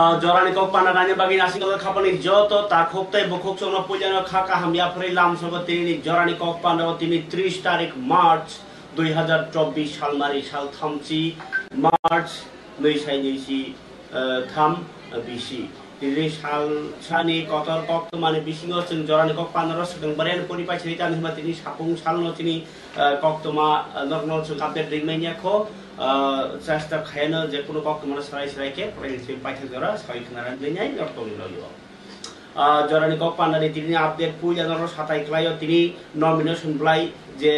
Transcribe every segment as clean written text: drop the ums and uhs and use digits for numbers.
Jorani kok pandangannya bagi nasi kalau kapal joto tak hoktai bokok sono punya kakak hamia peri lam sobat ini Jorani kok pandangan ini 30 tarik March 2024 साल मारी साल थामची मार्च नै साइनिसी थाम बिसि दिनै साल सानि कतर कक्त माने बिसिङो जों जरानि कक 15 सदं बरेन कोनि पाइछै जानि मा तिनी सापुङ साल न तिनी कक्तमा नर्न जों अपडेट रिमाइनियाखौ চেষ্টা খায়নো যে কোনো কক্তমানে সরাই সরাইকে প্রেসি পাইছে জরা সরাই খানারান দিনাই নরতলি লইও জরানি কক পান্ডানি তিনি আপডেট পুজানোর সাতাই ক্লাইও তিনি নমিনেশন ব্লাই যে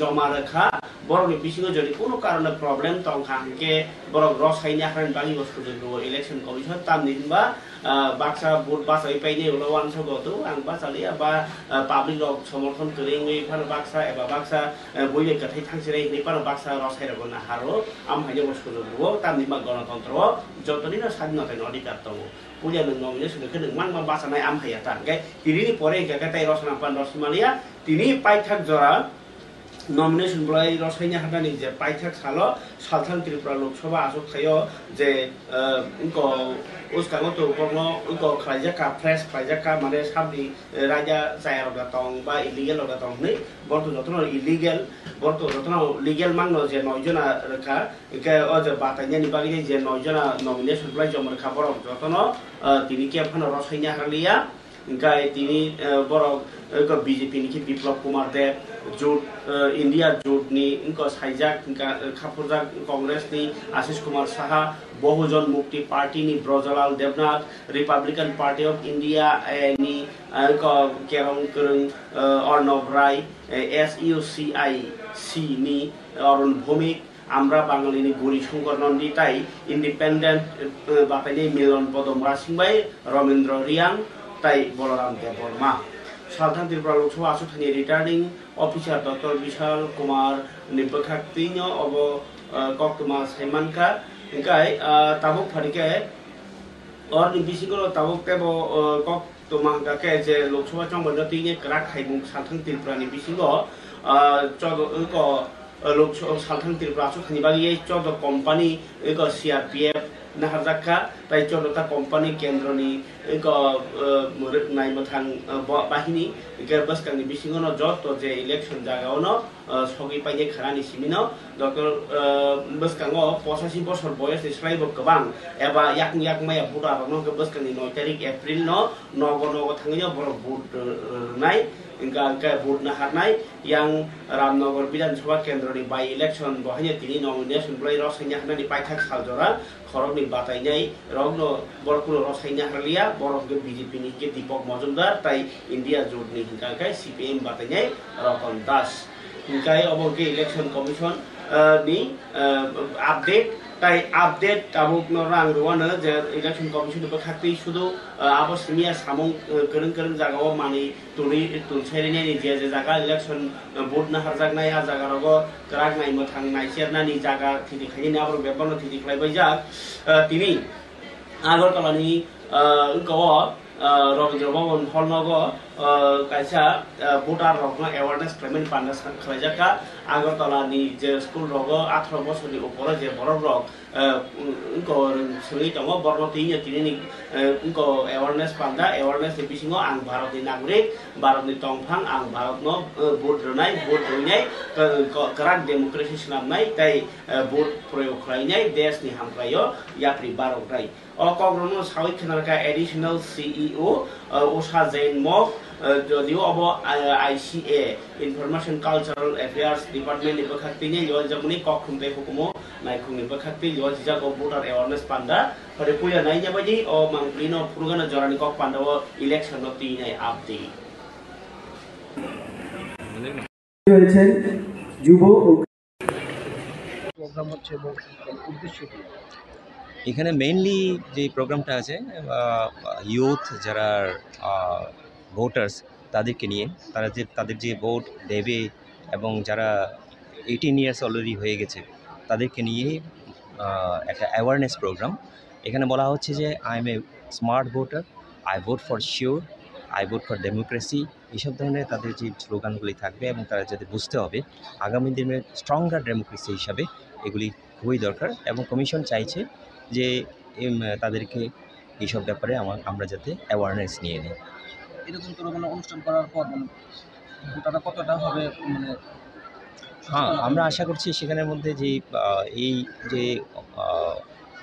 জমা রাখা বরং বিশিঙ্গ যদি কোনো কারণে প্রবলেম তংখাকে বরং রসাইনি আখান বালি বস্তু ইলেকশন কমিশন তাম নিবা বাক্সা ভোট বাসাই পাইনি উলওয়ান সগতো আং বাসালিয়া বা পাবলিক রক সমর্থন করেই ফার বাক্সা এবা বাক্সা বইয়ে কথাই থাংছিরাই নি পার বাক্সা রসাই রাখো না হারো আম হাইজে বস্তু লবো তাম নিবা গণতন্ত্র যতদিন স্বাধীনতার অধিকার দङ punya nominasi ke dengan membahas naik am hayatan kayak ini pore kayak tay rosana pan rosmalia ini paithak jora nomination mulai rosainya hadani je paithak salo salthang tripura lok sabha asok thayo je unko uskang to porno unko khlajaka fresh khlajaka mane sabni raja saya roga tong ba illegal roga tong nei borto jotno illegal borto jotno legal mangno je noijona rekha ke oje batanya ni bagi je noijona nomination mulai jomar khabor jotno তিনি কে Fanon রসাইনা হারলিয়া গাই তিনি বড় BJP নিকি বিপ্লব কুমার দেব জোট India জোট নি ইনকো সাইজাক খাফুরজা কংগ্রেস নি আশিস কুমার সাহা বহুজন মুক্তি party নি Brajalal Debnath Republican party of India নি কেরং করং অর্ণব রায় এসইউসিআই সি নি অরুণ ভৌমিক আমরা বাঙালিনি গৌরী শঙ্কর নন্দী তাই ইন্ডিপেন্ডেন্ট বাপাইনি মিলন পদম রাসিংবাই রবীন্দ্র রিয়াং তাই বলরাম দেববর্মা সাধারণ ত্রিপুরা লোকসভা আসনनि returning officer doctor Vishal Kumar নিবখাক্তিন অব কক্তমা সাইমানকা ইনকাই তাবুক ফারিকে অর বিসিগল তাবুক তেব কক্তমা গাকে যে লোকসভা চংবন তিনে ক্রাক খাইবুং সাধারণ ত্রিপুরানি বিসিগ চদ লোকসভা সাধারণ ত্রিপুরা আসনनि বাগিয়ে চদ কোম্পানি সিআরপিএফ নাহাজাকা তাই চলতা কোম্পানি কেন্দ্রনি নাইমথাং বাহিনী বাসকাংনি বিসিঙনো যত যে ইলেকশন জায়গাওনো সগি পাইয়ে খারানি সিমিনো ডক্টর বাসকাঙ্গো 85 বছর বয়সে স্লাইব গোবাং এবা ইয়াকনি ইয়াকমায়া ভোটার নো বাসকাংনি 9 তারিখ এপ্রিল নো নগ নগ থাঙ্গিও বড় ভোট নাই ইনকা ভোট না হারনাই ইয়াং রামনগর বিধানসভা কেন্দ্রনি বাই ইলেকশন বহাইয়ে তিনি নমিনেশন ব্লাই রসাইনা হানানি পাইথাক সালজরা খরবনি বাতাইনাই রগনো বরকুলো রসাইনা হারলিয়া বরকে বিজেপি নি কে দীপক মজুমদার তাই ইন্ডিয়া জোট নি হিংকাকাই সিপিএম বাতাইনাই রতন দাস হিংকাই অবকে ইলেকশন কমিশন নি আপডেট তাই আপডেট তাবুক নরাং রওয়ানো যে ইলেকশন কমিশন বখাক্তি শুধু আবসমিয়া সামং করং করং জাগাও মানি তুলি তুলছাইনি যে যে জায়গা ইলেকশন ভোট না হারজাগনাই আ জায়গা রগ ক্রাক নাই মথাং নাই সেরনানি জায়গা থিদি খাইনি আবার বেবনো থিদি খাইবাই যাক তিনি আগরতলানি গো রবীন্দ্র ভবন হলনগ কাইসা ভোটার রকম অ্যাওয়ারনেস ক্যাম্পেইন পান্ডা খাইজাকা আগরতলানি যে স্কুল রগ 18 বছরনি উপরে যে বড় রক সঙ্গে দङ বর্ণতি তিনি অ্যাওয়ারনেস পান্ডা অ্যাওয়ারনেস বিসিङ आं भारतनि नागरिक भारतनि तंफां आं भारतनो भोट रोनाय भोट होइनाय कराक डेमोक्रेसि खालामनाय ताई भोट प्रयोग खालामनाय देशनि हामफ्रायो याफ्रि भारतराय অকগ্রম সাউথ খেনারকা এডিশনাল সিইও ওশা জেন মক যদিও অব ICA information cultural affairs department নিবো খাকতিনি ইয়ল জামনি কখুমতে হুকুমো নাইখুং নিবো খাকতি ইয়ল জিজাগো ভোটার অ্যাওয়ারনেস পান্ডা ফরে পুয়া নাইয়া বাজি ও মাংপ্লিনো ফুরগানা জরানি কক পান্ডাও ইলেকশন নতি নাই আপডেট হয়েছেন যুব প্রোগ্রাম হচ্ছে উদ্দেশ্য কি এখানে মেইনলি যে প্রোগ্রামটা আছে ইউথ যারা ভোটার্স তাদেরকে নিয়ে তারা যে তাদের যে ভোট দেবে এবং যারা 18 ইয়ার্স অলরেডি হয়ে গেছে তাদেরকে নিয়ে একটা অ্যাওয়ারনেস প্রোগ্রাম এখানে বলা হচ্ছে যে I M a smart voter I vote for sure I vote for democracy এইসব ধরনের তাদের যে স্লোগানগুলি থাকবে এবং তারা যাতে বুঝতে হবে আগামী দিনে স্ট্রঙ্গার ডেমোক্রেসি হিসাবে এগুলি খুবই দরকার এবং কমিশন চাইছে যে তাদেরকে এইসব ব্যাপারে আমরা যাতে অ্যাওয়ারনেস নিয়ে নিই। এরকম কোনো মানে অনুষ্ঠান করার পর মানে ভোটাররা কতটা হবে মানে হ্যাঁ, আমরা আশা করছি সেখানের মধ্যে যে এই যে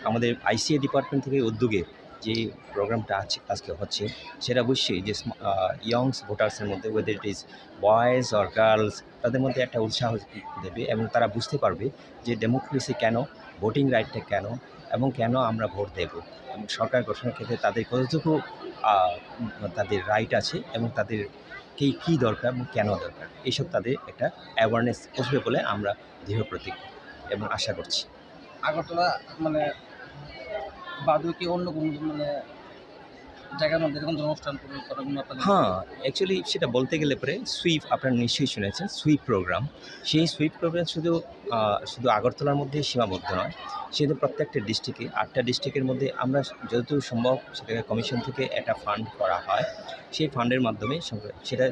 আমাদের আইসিএ ডিপার্টমেন্ট থেকে উদ্যোগে যে প্রোগ্রামটা আজকে হচ্ছে, সেটা অবশ্যই যে ইয়ংস ভোটার্সের মধ্যে, weather it is boys or girls, তাদের মধ্যে একটা উৎসাহ দেবে এবং তারা বুঝতে পারবে যে ডেমোক্রেসি কেন, ভোটিং রাইটটা কেন, এবং কেন আমরা ভোট দেব, এবং সরকার গঠনের ক্ষেত্রে তাদের কতটুকু তাদের রাইট আছে এবং তাদের কী দরকার এবং কেন দরকার, এইসব তাদের একটা অ্যাওয়ারনেস আসবে বলে আমরা দৃঢ় প্রতিজ্ঞ এবং আশা করছি। আগরতলা মানে বাদে কি অন্য কোনো মানে জায়গার মধ্যে এরকম অনুষ্ঠান করার জন্য আপনাদের? হ্যাঁ, অ্যাকচুয়ালি সেটা বলতে গেলে পরে সুইপ, আপনারা নিশ্চয়ই শুনেছেন সুইপ প্রোগ্রাম। সেই সুইপ প্রোগ্রাম শুধু আগরতলার মধ্যে সীমাবদ্ধ নয়, সেটা প্রত্যেকটা ডিস্ট্রিক্টে 8টা ডিস্ট্রিক্টের মধ্যে আমরা যতদূর সম্ভব সেটাকে কমিশন থেকে একটা ফান্ড করা হয়। সেই ফান্ডের মাধ্যমে সেটা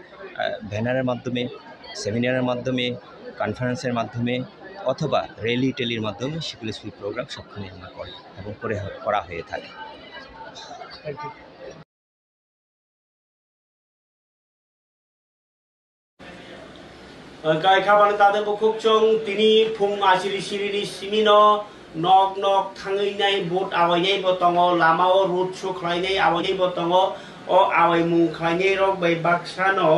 ব্যানারের মাধ্যমে, সেমিনারের মাধ্যমে, কনফারেন্সের মাধ্যমে অথবা র্যালি টেলির মাধ্যমে সেগুলি সুইপ প্রোগ্রাম সবখানে আমরা করি এবং করা হয়ে থাকে। Thank you. Kai kabani tade bukuk chong tini phung asiri siri simino nok nok thangai nai bot awai nai botongo lamao road show khlai nai awai nai botongo o awai mung khlai nai rok bai baksano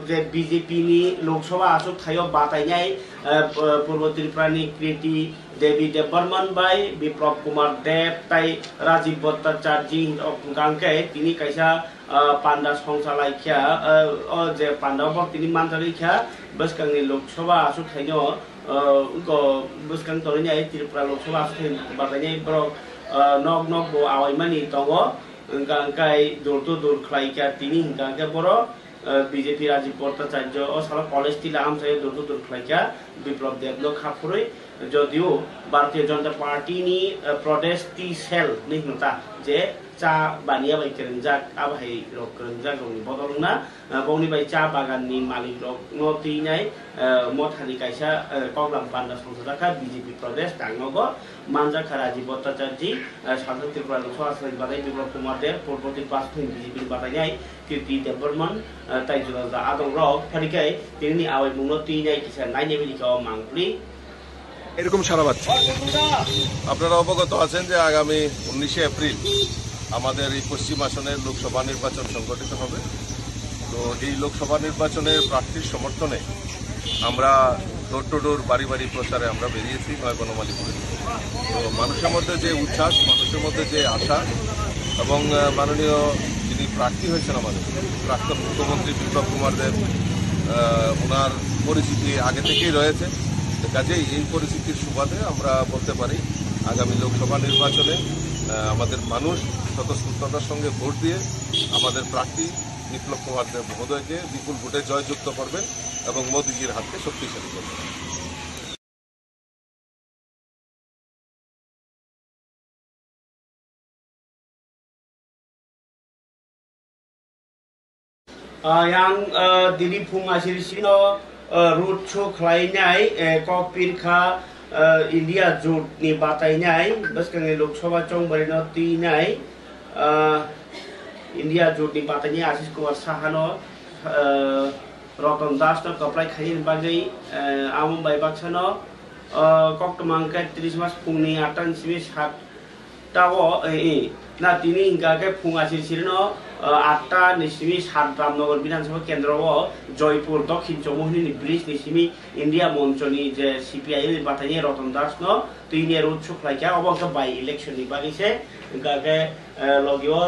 je BJP ni Lok Sabha asuk thayo batai nai Purbo Tripurani Kriti Devi Debarman bai Biplop Kumar Deb tai Rajiv Bhattacharya gangkai tini kaisa panda songsa laikya je panda bor tini manjari kya beskangni Lok Sabha asuk thayo ko beskang torinya Tripura Lok Sabha asuk batanya bro nok nok bo awai mani tongo gangkai dur tu dur khlaikya tini gangkai boro BJP Rajiv Bhattacharya o sala college tila amsai dur tu dur khlaikya Biplop Deb no khapuroi যদিও ভারতীয় জনতা party নি প্রদেশ টি sell নি হতা যে চা বানিয়া by কেরেনজাক আবাই rock কেরেনজাক Roni বদলনা বংনি by চা বাগান নি মালিক rock নতি নাই মথানি কাইসা কগলাম পান্ডা সংসদাকা বিজেপি প্রদেশ ডাঙ্গগো মানজাখা রাজীব ভট্টাচার্য সাংসদ ত্রিপুরা লোকসভা আসন বাদাই বিপ্লব কুমার দেব পূর্ববর্তী পাঁচটি বিজেপি বাদাই কীর্তি দেববর্মন তাই জুদা আদং রক ফারিকাই তিনি আওয়াই মুনতি নাই কিসা নাইনে বিলিকা মাংপুরি এরকম সারা পাচ্ছে। আপনারা অবগত আছেন যে আগামী 19শে এপ্রিল আমাদের এই পশ্চিম আসনের লোকসভা নির্বাচন সংগঠিত হবে। তো এই লোকসভা নির্বাচনের প্রার্থীর সমর্থনে আমরা ডোর টু ডোর বাড়ি বাড়ি প্রচারে আমরা বেরিয়েছি বনমালীপুরে। তো মানুষের মধ্যে যে উচ্ছ্বাস, মানুষের মধ্যে যে আশা, এবং মাননীয় যিনি প্রার্থী হয়েছেন আমাদের প্রাক্তন মুখ্যমন্ত্রী বিপ্লব কুমার দেব, ওনার পরিচিতি আগে থেকেই রয়েছে। কাজেই এই পরিস্থিতির সুবাদে আমরা বলতে পারি আগামী লোকসভা নির্বাচনে আমাদের মানুষ স্বতঃস্ফূর্ততার সঙ্গে ভোট দিয়ে আমাদের প্রার্থী বিপ্লব কুমার দেব মহোদয়কে বিপুল ভোটে জয়যুক্ত করবেন এবং মোদিজির হাতকে শক্তিশালী করবেন। yang dili phung asiri sino road show khlainai kopirkha India jut ni batainai beskang Lok Sabha chong barino tinai India jut ni batainai Ashish Kumar Sahano Ratan Das no kaplai khain bagai amum bai baksano koktomangkai 30 mas phungni 8 simi 7 tawo na tini hingga ke phung asiri sino 8টা নিসিমি 7 Ramnagar বিধানসভা কেন্দ্র ও জয়পুর দক্ষিণ Chowmuhani bridge নিসিমি India মঞ্চনি যে CPIM বাতাইয়ে Ratan Das ন তিনের উৎসুক লাইকা অবশ্য by election নি বাগিছে গাকে লগিও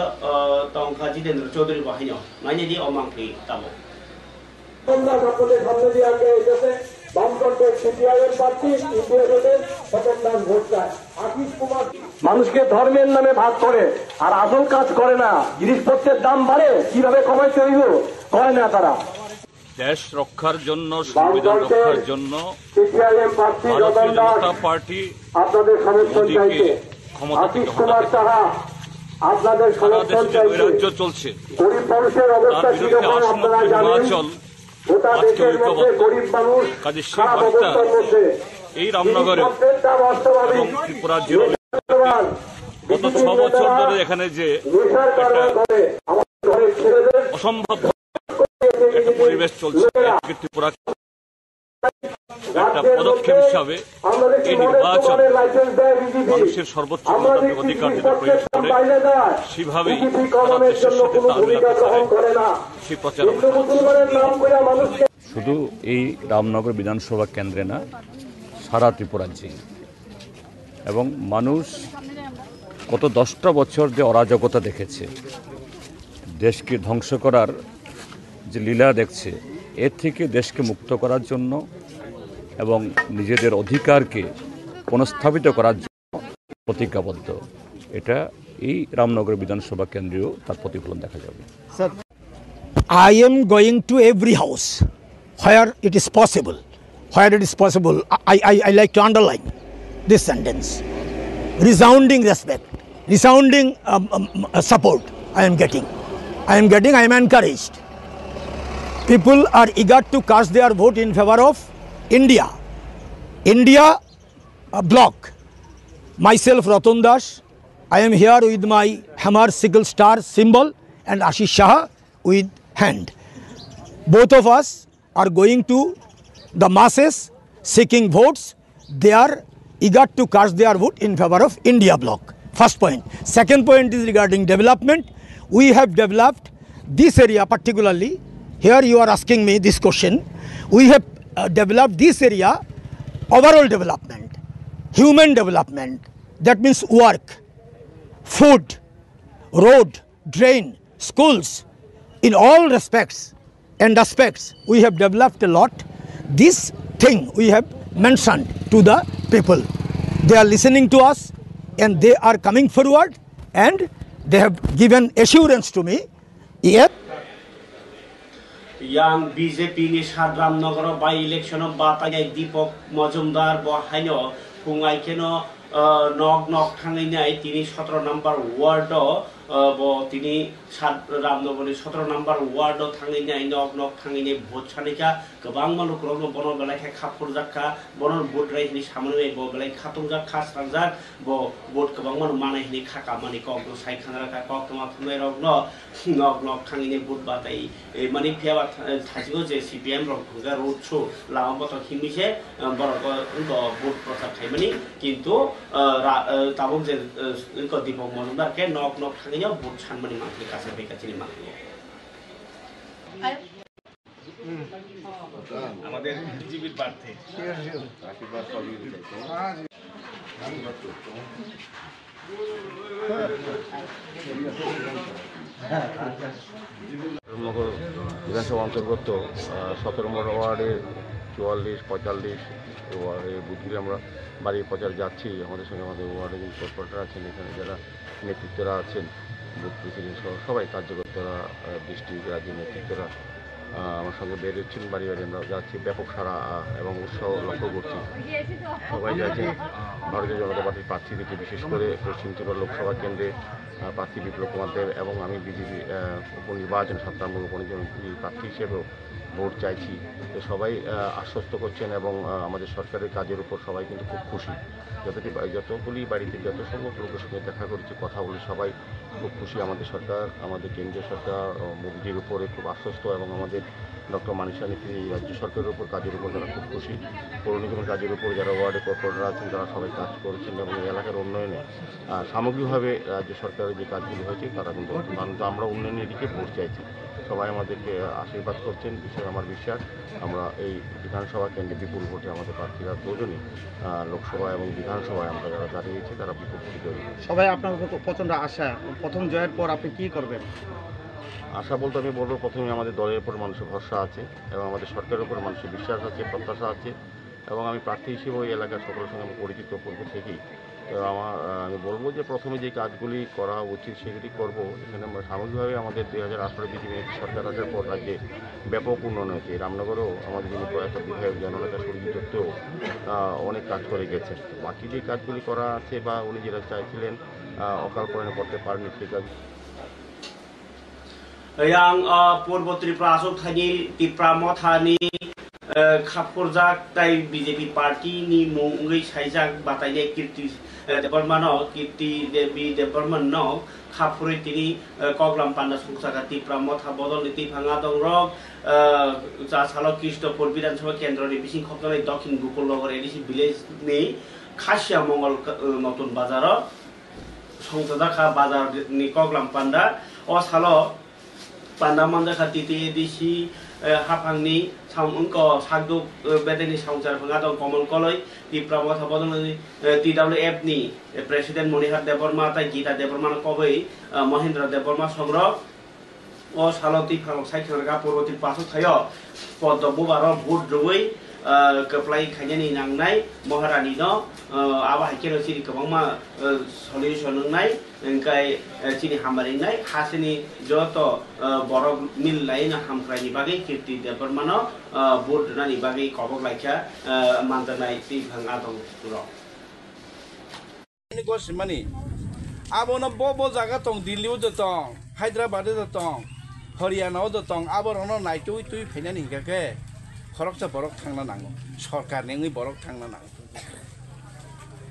তংখা জিতেন্দ্র চৌধুরী বাহিনী নাইনে দি অমাংকি তাবো আপনাদের সামনে দিয়ে আগে এসেছে বামফ্রন্টের সিপিআইএম প্রার্থী ইন্ডিয়া জোটের স্বপন দাস ভোট চায়। আশিস কুমার মানুষকে ধর্মের নামে ভাগ করে আর আসল কাজ করে না, জিনিসপত্রের দাম বাড়ে কিভাবে কমাইতে হইব কয় না তারা। দেশ রক্ষার জন্য, সংবিধান রক্ষার জন্য সিপিআইএম প্রার্থী ভারতীয় জনতা পার্টি আপনাদের সমর্থন চাইছে। আশিস কুমার সাহা আপনাদের সমর্থন চাইছে। রাজ্য চলছে, গরিব মানুষের অবস্থা কিরকম আপনারা জানেন। গোটা দেশের মধ্যে গরিব মানুষ খারাপ অবস্থার মধ্যে এই রামনগরে এবং ত্রিপুরা জেলা গত 6 বছর ধরে এখানে যে একটা অসম্ভব একটা পরিবেশ চলছে, ত্রিপুরা একটা পদক্ষেপ হিসাবে এই নির্বাচন মানুষের সর্বোচ্চ গণতান্ত্রিক অধিকার যেটা প্রয়োগ করে সেভাবেই সারা দেশের সাথে তাল মেলাতে চায় সেই প্রচারণা। শুধু এই রামনগর বিধানসভা কেন্দ্রে না, সারা ত্রিপুরাজ্যে, এবং মানুষ গত 10টা বছর যে অরাজকতা দেখেছে, দেশকে ধ্বংস করার যে লীলা দেখছে, এর থেকে দেশকে মুক্ত করার জন্য এবং নিজেদের অধিকারকে পুনঃস্থাপিত করার জন্য প্রতিজ্ঞাবদ্ধ। এটা এই রামনগর বিধানসভা কেন্দ্রেও তার প্রতিফলন দেখা যাবে। I am going to every house where it is possible. Where it is possible, I like to underline this sentence. Resounding respect, resounding support I am getting. I am encouraged. People are eager to cast their vote in favor of India bloc. Myself, Ratan Das, I am here with my hammer sickle star symbol and Ashish Shah with hand. Both of us are going to the masses seeking votes. They are eager to cast their vote in favor of India bloc. First point. Second point is regarding development. We have developed this area particularly. Here you are asking me this question. We have developed this area, overall development, human development, that means work, food, road, drain, schools, in all respects and aspects we have developed a lot. This thing we have mentioned to the people. They are listening to us and they are coming forward and they have given assurance to me. Yet yang BJP ni Ramnogor by election of Batay Deepak Majumdar Bohaino Pungai Keno Nog Tanginai Tini 17 number ward তিনি রামনগরের 17 নম্বর word থাঙিনাই knock থাঙিনে vote Sanika गोबां मानुक रंग बन बेलाय खापुर जाखा बन vote रायनि सामने बो बेलाय खातुं जा खास्रां जा बो भोट गोबां मानु मानायनि खाका मानि कक साइखाना का कक मा थुनाय रंग नक थाङिने भोट बाताय मानि फेवा थासिगो जे सीपीएम रंग खुगा रोड शो लामा बत खिमिसे बरक भोट प्रचार थाइमानि किन्तु ताबुक जे दीपक मजुमदार के नक थाङिने भोट सानमानि माखि कासे बेकाचिनि माखि আমাদের বিজেপির প্রার্থী রামনগর বিধানসভা অন্তর্গত 17 নম্বর ওয়ার্ডের 44, 45 ওয়ার্ডের বুথগুলি আমরা বাড়ির প্রচার যাচ্ছি। আমাদের সঙ্গে আমাদের ওয়ার্ডে যে কর্পোরেটর আছেন, এখানে যারা নেতৃত্বরা আছেন, বুথ প্রেসিডেন্ট সহ সবাই কার্যকর্তারা, ডিস্ট্রিক্ট রাজ্যের নেতৃত্বরা আমার সঙ্গে বেরোচ্ছেন। বাড়ি বাড়ি আমরা যাচ্ছি, ব্যাপক সাড়া এবং উৎসাহ লক্ষ্য করছি। সবাই যাচ্ছেন ভারতীয় জনতা পার্টির প্রার্থীদেরকে, বিশেষ করে পশ্চিম ত্রিপুরা লোকসভা কেন্দ্রে প্রার্থী বিপ্লব কুমার দেব এবং আমি বিজেপি উপনির্বাচন 7 নম্বর উপনির্বাচন প্রার্থী হিসেবেও ভোট চাইছি। তো সবাই আশ্বস্ত করছেন এবং আমাদের সরকারের কাজের উপর সবাই কিন্তু খুব খুশি। যতগুলি বাড়িতে যত সংখ্যক লোকের সঙ্গে দেখা করেছি, কথা বলি, সবাই খুব খুশি। আমাদের সরকার, আমাদের কেন্দ্রীয় সরকার মোদিজির উপরে খুব আশ্বস্ত এবং আমাদের ডক্টর মানিশা নেত্রী রাজ্য সরকারের উপর কাজের উপর তারা খুব খুশি। পৌর নিগমের কাজের উপর যারা ওয়ার্ডে কর্পোরেটর আছেন তারা সবাই কাজ করেছেন এবং এলাকার উন্নয়নে সামগ্রিকভাবে রাজ্য সরকারের যে কাজগুলি হয়েছে তারা কিন্তু আমরা উন্নয়নের দিকে ভোট চাইছি। সবাই আমাদেরকে আশীর্বাদ করছেন, বিষয়ে আমার বিশ্বাস আমরা এই বিধানসভা কেন্দ্রে বিপুল ভোটে আমাদের প্রার্থীরা দুজনই লোকসভা এবং বিধানসভায় আমরা যারা দাঁড়িয়েছি তারা বিপুল ভোটে জয়ী। সবাই আপনার প্রচণ্ড আশা, প্রথম জয়ের পর আপনি কী করবেন? আশা বলতে আমি বলবো, প্রথমে আমাদের দলের উপর মানুষের ভরসা আছে এবং আমাদের সরকারের উপর মানুষের বিশ্বাস আছে, প্রত্যাশা আছে এবং আমি প্রার্থী হিসেবে ওই এলাকার সকলের সঙ্গে আমি পরিচিত পূর্ব থেকেই। তো আমি বলবো যে প্রথমে যে কাজগুলি করা উচিত সেগুলি করবো। এখানে সামগ্রিকভাবে আমাদের 2018 বিজেপি সরকার আসার পর রাজ্যে ব্যাপক উন্নয়ন হয়েছে। রামনগরেও আমাদের যিনি প্রয়াত বিধায়ক জননেতা সুরজিৎ দত্তও অনেক কাজ করে গেছেন। বাকি যে কাজগুলি করা আছে বা উনি যেটা চাইছিলেন অকাল পরিণত করতে পারেনি সেই কাজ yang Purbo Tripura Asuk Thani Tripura Mothani खापरजाक ताई बीजेपी पार्टी नि मुंगै साइजाक बातायनाय कीर्ति देवी देबबर्मन न खापुरै तिनी कगलाम पान्डा संसाका तिप्रा मथा बदल नीति भाङा दं रक जा सालो कृष्णपुर विधानसभा केन्द्रनि बिसिं खप्तानै दक्षिण गोकुलनगर एडिसि भिलेज नि खासिया मंगल नतुन बाजार संसाका बाजार नि कगलाम पान्डा अ सालो पान्डा मानजाखा तिति एडिसि हाफांनि साउंको सागदुक बेदेनि साउंसार भाङा दं कमल कलय तिप्रा मथा बदल TWF नि प्रेसिडेंट मणिहार देबबर्मा ताई गीता देबबर्मा कबै महेन्द्र देबबर्मा संग्रह ओ सालति फालो साइखरगा पूर्वति पासो थायो पद्मबार भोट रुबै कप्लाइ खायनि नांनाय महारानी न आबा हाइकेर सिरि गोबांमा सलिउसन नंनाय ओंखाय चिनि हामारिनाय हासिनि जत बर मिल लाइन हामख्रायनि बागै कीर्ति देबबर्मा न भोट नानि बागै कबक लाइखा मानजानाय ति भाङा दं र गसिमानि आबोनो बबो जागा दं दिल्लीयाव दं हायद्राबादाव दं हरियानायाव दं आबोनो नायटुइ तुइ फैनानै हिगाके खरकसा बरक थांना नांगौ सरकारनि बरक थांना नांगौ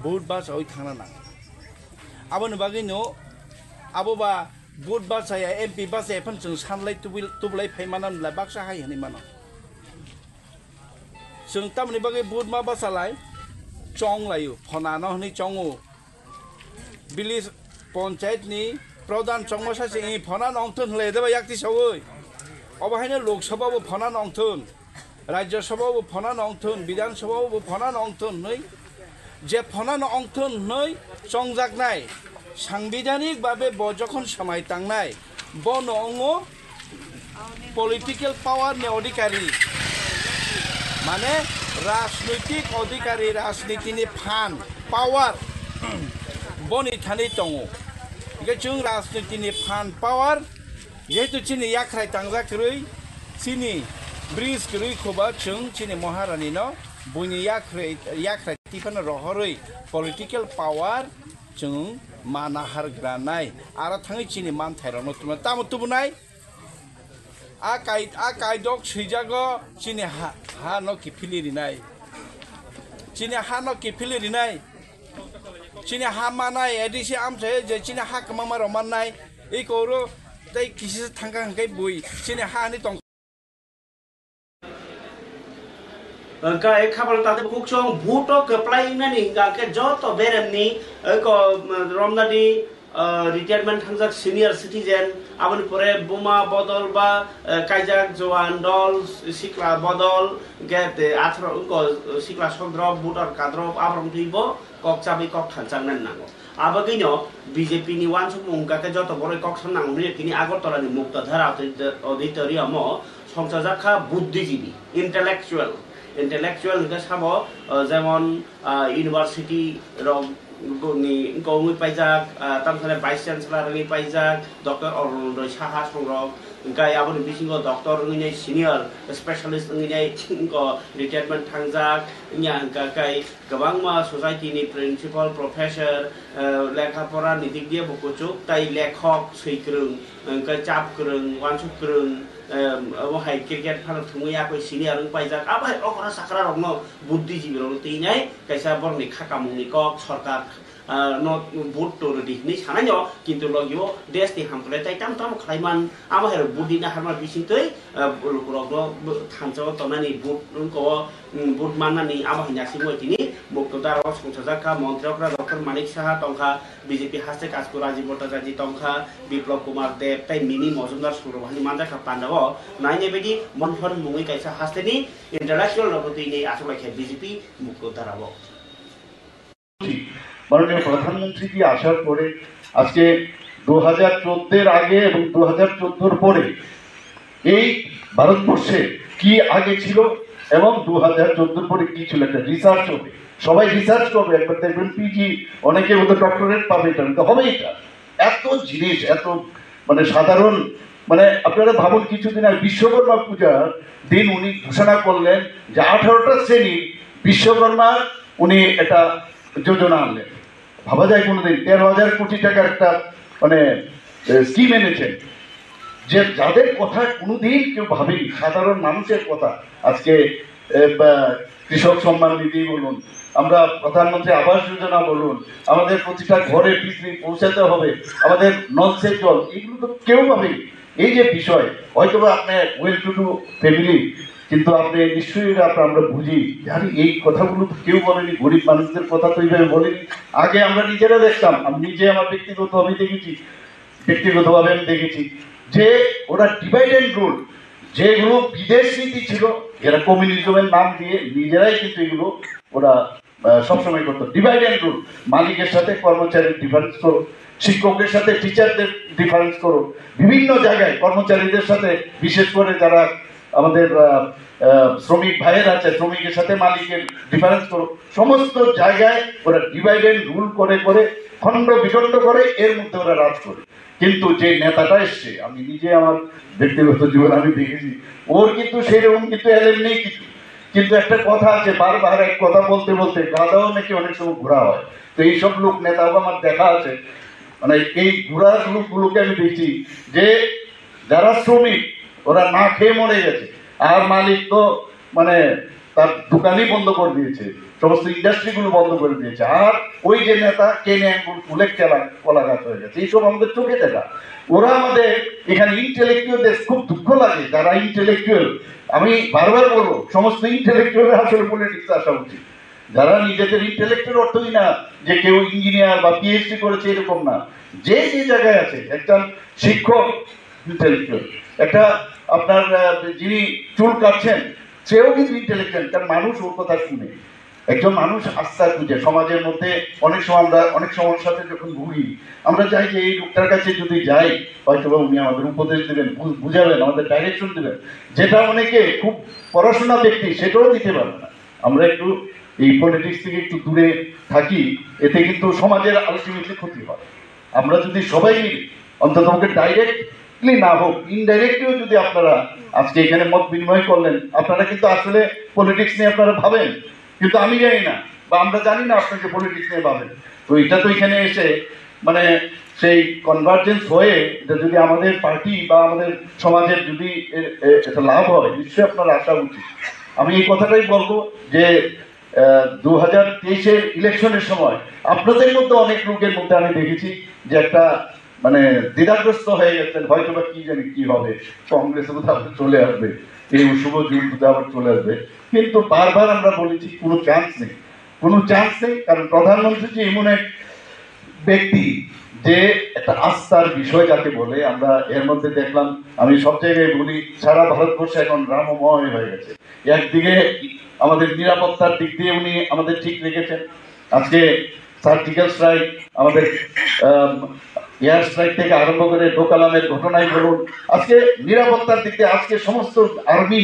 बुट बास ओइ थांना नांगौ आबोनो बागै नो आबोबा बुट बास या MP बास एफन जों सानलाय तुबलाय फैमानानलाय बाक्सा हाय हनि मानो जों तामनि बागै बुट मा बासालाय चंग लायो फनानो हनि चंगो बिलिस पंचायत नि प्रधान चंगसा से फना नंथन हले देबा याक्ति सवै अबहायनो लोकसभाबो फना नंथन राज्यसभाबो फना नंथन विधानसभाबो फना नंथन नै जे फना नंथन नै संजाकनाय সাংবিধানিক ভাবে যখন সময় টাংনায় বনঙ্গ পলিটিক্যাল পাওয়ার নে অধিকারী মানে রাজনৈতিক অধিকারী রাজনীতিनि ফান पावर बनि थानाय दङ जों राजनीतिनि फान पावर जेहेतु चिनि याख्राय तांजाख्रै चिनि ब्रिज ग्रै खोबा जों चिनि महारानी न बनि याख्राय तिफान रहरै पलिटिकल पावर जों मानाहार ग्रानाय आरो थाङै चिनि मान थायरानो तुमा तामुतुबनाय आ कायदक सैजागो चिनि हा न किफिलिरिनाय चिनि हा न किफिलिरिनाय चिनि हा मानाय एदिसे आमसे जे चिनि हा कमामा रमानाय ए कोरो तै किसि थांगा हंकै बुइ चिनि हानि दं गाय खाबल ताते खुक्सं भूटो कप्लाइनानि गाके जत बेरेमनि को रमनानि रिटायरमेंट थांजाक सिनियर सिटीजन आबनि परे बुमा बदल बा कायजाक जवान दल सिक्ला बदल गेते आथ्र को सिक्ला सद्र भुटार काद्र आब्रम थैबो ककचाबि कक थांजांनान नांगौ आबगिनो बीजेपी नि वानसुक मुंगाके जत बरै ककसन नांगौ तिनि आगरतलानि मुक्तधारा ऑडिटोरियम संसाजाखा बुद्धिजीवी इंटेलेक्चुअल के साबो जेमन यूनिवर्सिटी नि गौमि पाइजाक तामसाले वाइस चांसलर नि पाइजाक डॉक्टर अरुणोदय साहा संग्रह गाय आबनि बिसिंगो डॉक्टर नि सीनियर स्पेशलिस्ट नि को रिटायरमेंट थांजाक nya गाय गोबां मा सोसाइटी नि प्रिंसिपल प्रोफेसर लेखापरा निदिगदिया बकुचुक ताइ लेखक सैक्रं गाय चापक्रं वानसुक्रं वहाय क्रिकेट फान थुङैया कोइ सिनियर पाइजाक आबाय अखरा साखरा रंनो बुद्धिजीवी रंनो तैनाय कैसा बरनि खाकामुनि कक सरकार not vote to the Disney Hanayo, Kinto Logio, Destiny Hamlet, Tam Klaiman, Amahar Budina Hammer Bisintoi, Bulukurogo, Tanzo, Tomani, Budmanani, Amahinasimoitini, Bukotaro, Santazaka, Montreal, Dr. Malik Saha, Tonka, BJP Hastek, Askuraji, Botaji Tonka, Biplop Kumar, De, Pay Mini, Mozundar, Surani Mandaka Pandavo, Nine Bedi, Monfon Mumika Hasteni, Intellectual Robotini, as like a BJP, Mukotaravo. মাননীয় প্রধানমন্ত্রীজি আসার পরে আজকে 2014 আগে এবং 2014 পরে এই ভারতবর্ষে কি আগে ছিল এবং 2014 পরে কি ছিল একটা রিসার্চ হবে সবাই রিসার্চ করবে একবার দেখবেন পিজি অনেকে ওদের ডক্টরেট পাবে এটা তো হবে এটা এত জিনিস এত মানে সাধারণ মানে আপনারা ভাবুন কিছুদিন আগে বিশ্বকর্মা পূজার দিন উনি ঘোষণা করলেন যে 18টা শ্রেণী বিশ্বকর্মা উনি এটা যোজনা আনলেন ভাবা যায় কোনোদিন 13,000 কোটি টাকার একটা মানে স্কিম এনেছেন যে যাদের কথা কোনোদিন কেউ ভাবেনি সাধারণ মানুষের কথা আজকে কৃষক সম্মান নিধি বলুন, আমরা প্রধানমন্ত্রী আবাস যোজনা বলুন, আমাদের প্রতিটা ঘরে বিজলি পৌঁছাতে হবে, আমাদের নলসের জল, এগুলো তো কেউ পাবে। এই যে বিষয়, হয়তো বা আপনার ওয়েল টু ডু ফ্যামিলি, কিন্তু আপনি নিশ্চয়ই আমরা বুঝি জানি এই কথাগুলো তো কেউ বলেনি, গরিব মানুষদের কথা তো এইভাবে বলেনি। আগে আমরা নিজেরা দেখতাম, আমি নিজে আমার ব্যক্তিগতভাবে দেখেছি যে ওরা ডিভাইড অ্যান্ড রুল, যেগুলো বিদেশ নীতি ছিল, এরা কমিউনিজমের নাম দিয়ে নিজেরাই কিন্তু এগুলো ওরা সবসময় করতো। ডিভাইড অ্যান্ড রুল, মালিকের সাথে কর্মচারীর ডিফারেন্স করো, শিক্ষকের সাথে টিচারদের ডিফারেন্স করো, বিভিন্ন জায়গায় কর্মচারীদের সাথে, বিশেষ করে যারা আমাদের শ্রমিক ভাইয়ের আছে, শ্রমিকের সাথে মালিকের ডিফারেন্স করো, সমস্ত জায়গায় ওরা ডিভাইড অ্যান্ড রুল করে করে খণ্ড বিখণ্ড করে, এর মধ্যে ওরা রাজ করে। কিন্তু যে নেতাটা এসছে, আমি নিজে আমার ব্যক্তিগত জীবন আমি দেখেছি, ওর কিন্তু সেরকম কিন্তু এলেন নেই কিছু, কিন্তু একটা কথা আছে, বারবার এক কথা বলতে বলতে গাদাও নাকি অনেক সময় ঘোরা হয়। তো এইসব লোক নেতাও আমার দেখা আছে, মানে এই ঘোরার লোকগুলোকে আমি দেখছি যে যারা শ্রমিক ওরা না খেয়ে মরে গেছে, আর মালিক তো মানে তার দোকানই বন্ধ করে দিয়েছে, সমস্ত ইন্ডাস্ট্রিগুলো বন্ধ করে দিয়েছে, আর ওই যে নেতা কেনে আঙ্গুল ফুলে কলা গাছ হয়ে গেছে। এইসব আমাদের চোখে দেখা। ওরা আমাদের এখানে ইন্টেলেকচুয়ালদের খুব দুঃখ লাগে, যারা ইন্টেলেকচুয়াল, আমি বারবার বলবো সমস্ত ইন্টেলেকচুয়ালের আসলে পলিটিক্স আসা উচিত। যারা নিজেদের ইন্টেলেকচুয়াল অর্থই না যে কেউ ইঞ্জিনিয়ার বা পিএইচডি করেছে এরকম না, যে যে জায়গায় আছে, একজন শিক্ষক ইন্টেলেকচুয়াল, একটা আপনার যিনি চুল কাটছেন সেও কিন্তু ইন্টেলেকচুয়াল, কারণ মানুষ ওর কথা শুনে। একজন মানুষ আস্থা খুঁজে সমাজের মধ্যে। অনেক সময় আমরা অনেক সময়ের সাথে যখন ভুগি, আমরা চাই যে এই লোকটার কাছে যদি যাই, হয়তো উনি আমাদের উপদেশ দেবেন, বুঝাবেন, আমাদের ডাইরেকশন দেবেন, যেটা অনেকে খুব পড়াশোনা ব্যক্তি সেটাও দিতে পারবে না। আমরা একটু এই পলিটিক্স থেকে একটু দূরে থাকি, এতে কিন্তু সমাজের আলটিমেটলি ক্ষতি হয়। আমরা যদি সবাই মিলে অন্তত আমাকে ডাইরেক্টলি না হোক, ইনডাইরেক্টলিও যদি আপনারা আজকে এখানে মত বিনিময় করলেন, আপনারা কিন্তু আসলে পলিটিক্স নিয়ে আপনারা ভাবেন, কিন্তু আমি জানি না বা আমরা জানি না আপনাকে পলিটিক্স নিয়ে ভাবেন। তো এটা তো এখানে এসে মানে সেই কনভার্জেন্স হয়ে এটা যদি আমাদের পার্টি বা আমাদের সমাজের যদি এটা লাভ হয়, নিশ্চয়ই আপনার আসা উচিত। আমি এই কথাটাই বলবো যে 2023-এর ইলেকশনের সময় আপনাদের মধ্যে অনেক লোকের মধ্যে আমি দেখেছি যে একটা মানে দ্বিধাগ্রস্ত হয়ে গেছেন, হয়তো বা কি জানি কি হবে, কংগ্রেসের মধ্যে আবার চলে আসবে, এই শুভ জুন আবার চলে আসবে। কিন্তু বারবার আমরা বলেছি কোনো চান্স নেই, কোনো চান্স নেই, কারণ প্রধানমন্ত্রী যে এমন এক ব্যক্তি যে একটা আস্থার বিষয় যাকে বলে, আমরা এর মধ্যে দেখলাম, আমি সব জায়গায় বলি সারা ভারতবর্ষে এখন রামময় হয়ে গেছে। একদিকে আমাদের নিরাপত্তার দিক দিয়ে উনি আমাদের ঠিক রেখেছেন, আজকে সার্জিক্যাল স্ট্রাইক, আমাদের এয়ার স্ট্রাইক থেকে আরম্ভ করে ডোকালামের ঘটনাই বলুন, আজকে নিরাপত্তার দিক দিয়ে আজকে সমস্ত আর্মি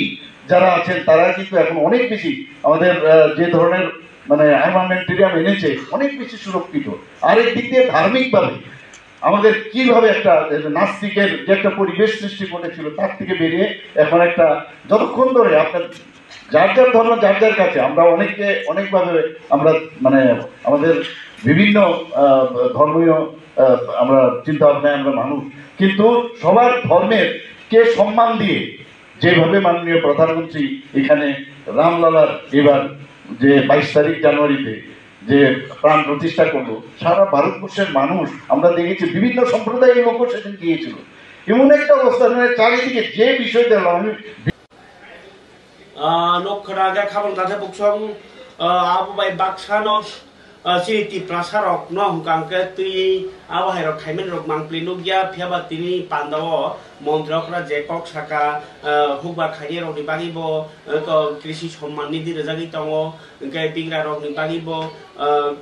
যারা আছেন তারা কিন্তু এখন অনেক বেশি আমাদের যে ধরনের মানে আর্মামেন্টেরিয়াম এনেছে অনেক বেশি সুরক্ষিত। আর এই দিক দিয়ে ধার্মিকভাবে আমাদের কিভাবে একটা নাস্তিকের যে একটা পরিবেশ সৃষ্টি করেছিল তার থেকে বেরিয়ে এখন একটা যতক্ষণ ধরে আপনার যার যার ধর্ম যার যার কাছে, আমরা অনেককে অনেকভাবে আমরা মানে আমাদের বিভিন্ন ধর্মীয় আমরা চিন্তা ভাবনায় আমরা মানুষ, কিন্তু সবার ধর্মের কে সম্মান দিয়ে যেভাবে মাননীয় প্রধানমন্ত্রী এখানে রামলালার এবার যে 22 তারিখ জানুয়ারিতে যে প্রাণ প্রতিষ্ঠা করলো, সারা ভারতবর্ষের মানুষ আমরা দেখেছি বিভিন্ন সম্প্রদায়ের লোকও সেদিন গিয়েছিল। এমন একটা অবস্থা মানে চারিদিকে যে বিষয় দেখলাম আমি নক্ষরাগা খাবন গাছে বুকসং আবুবাই বাক্সানো সিটি প্রাসারক নম কাঙ্কে তুই আবহাইরক খাইমেন রক মাংপ্লি নুগিয়া ফিয়াবা তিনি পান্দাও মন্ত্রকরা যে কক সাকা হুবা খাইয়ে রকনি বাগিব কৃষি সম্মান নিধি রেজাগি দङ ओमफ्राय बिग्रा रकनि बागैबो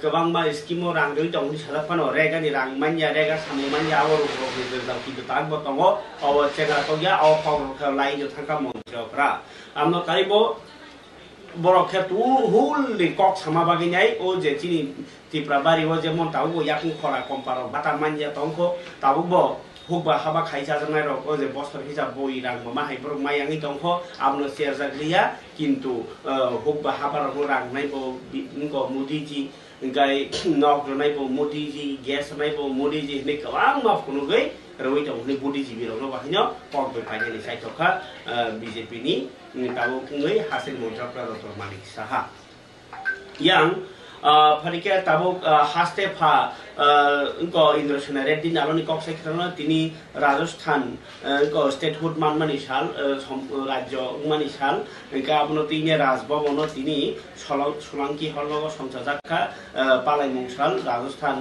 गोबां मा स्किमो रां गई दङ सादाफानो रेगानि रां मान्या रेगा सामु मान्या आवर रकनि बेदाव किदु तागबो दङ अव चेगा तगिया अव पावरखौ लाइनो थांका मन्त्रकरा आमनो कारिबो बरखे तु हुलनि कक सामा बागिनाय ओ जे चिनि तिप्रा बारि ओ जे मन्तावो याकु खरा कम्पारो बाटा मान्या दङखो ताबो हुबा हाबा खाइसा जनाय रक ओ जे बस्तर हिसाब बई रां मा हाइब्रक मायांगि दङखो आमनो शेयर जागलिया किन्तु हुबा हाबा रक रां नायबो बिंगो मुदिजी गाय नक नायबो मुदिजी गेस नायबो मुदिजी ने गोबां मा फुनुगै roi tong ni buddhijibi rok no bahino kok bai paini saitokha BJP ni tabo kungoi hasil montrapra Dr. Malik Saha yang Parike tabuk haste pha उनको इंद्रसेना रेड्डी नालोनी कक्ष क्षेत्रमा तिनी राजस्थान को स्टेटहुड मानमानि साल राज्य मानि साल इनका आपनो तिनी राजभवन तिनी सोलंकी हलग संसाजाखा पालाइमुं साल राजस्थान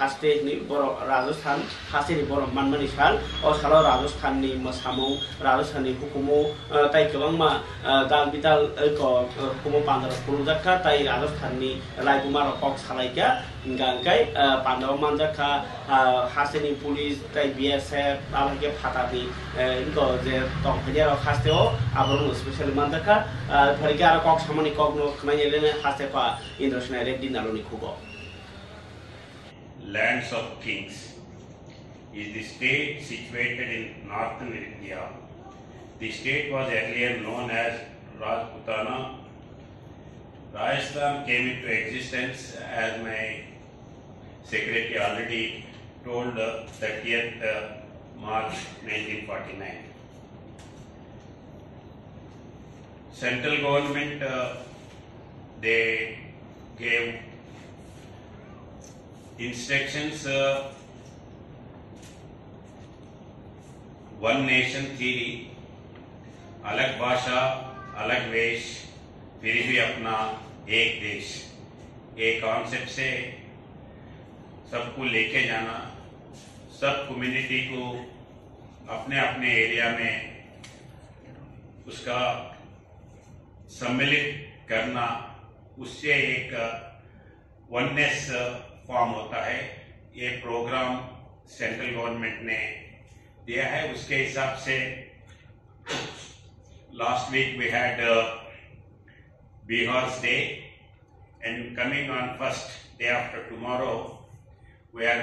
हास्ते नि बर राजस्थान हास्ते नि बर मानमानि साल ओ साल राजस्थान नि मसामौ राजस्थान नि हुकुमो ताइ गोबांमा दाल बिदाल को हुकुमो पान्दर पुरुजाखा ताइ राजस्थान नि लाइबुमार कक्ष सालाइका गांकाय पांडव मानजाखा हासेनि पुलिस ताइ BSF आलागे फातानि इनको जे तंफेनिया हास्तेओ आबरन स्पेशल मानजाखा फरिका आरो कक सामानि कक नो खनायलेने हास्तेफा इंद्रसेना रेड्डी नालोनि खुगो Lands of Kings is the state situated in northern India. The state was earlier known as Rajputana. Rajasthan came into existence, as my secretary already told, 30th March 1949. Central government they gave instructions, one nation theory, अलग भाषा अलग वेश फिर भी अपना एक देश, ये कॉन्सेप्ट से सबको लेके जाना, सब कम्युनिटी को अपने अपने एरिया में उसका सम्मिलित करना, उससे एक वननेस फॉर्म होता है। ये प्रोग्राम सेंट्रल गवर्नमेंट ने दिया है। उसके हिसाब से last week we had Bihar's Day, and coming on first day after tomorrow we are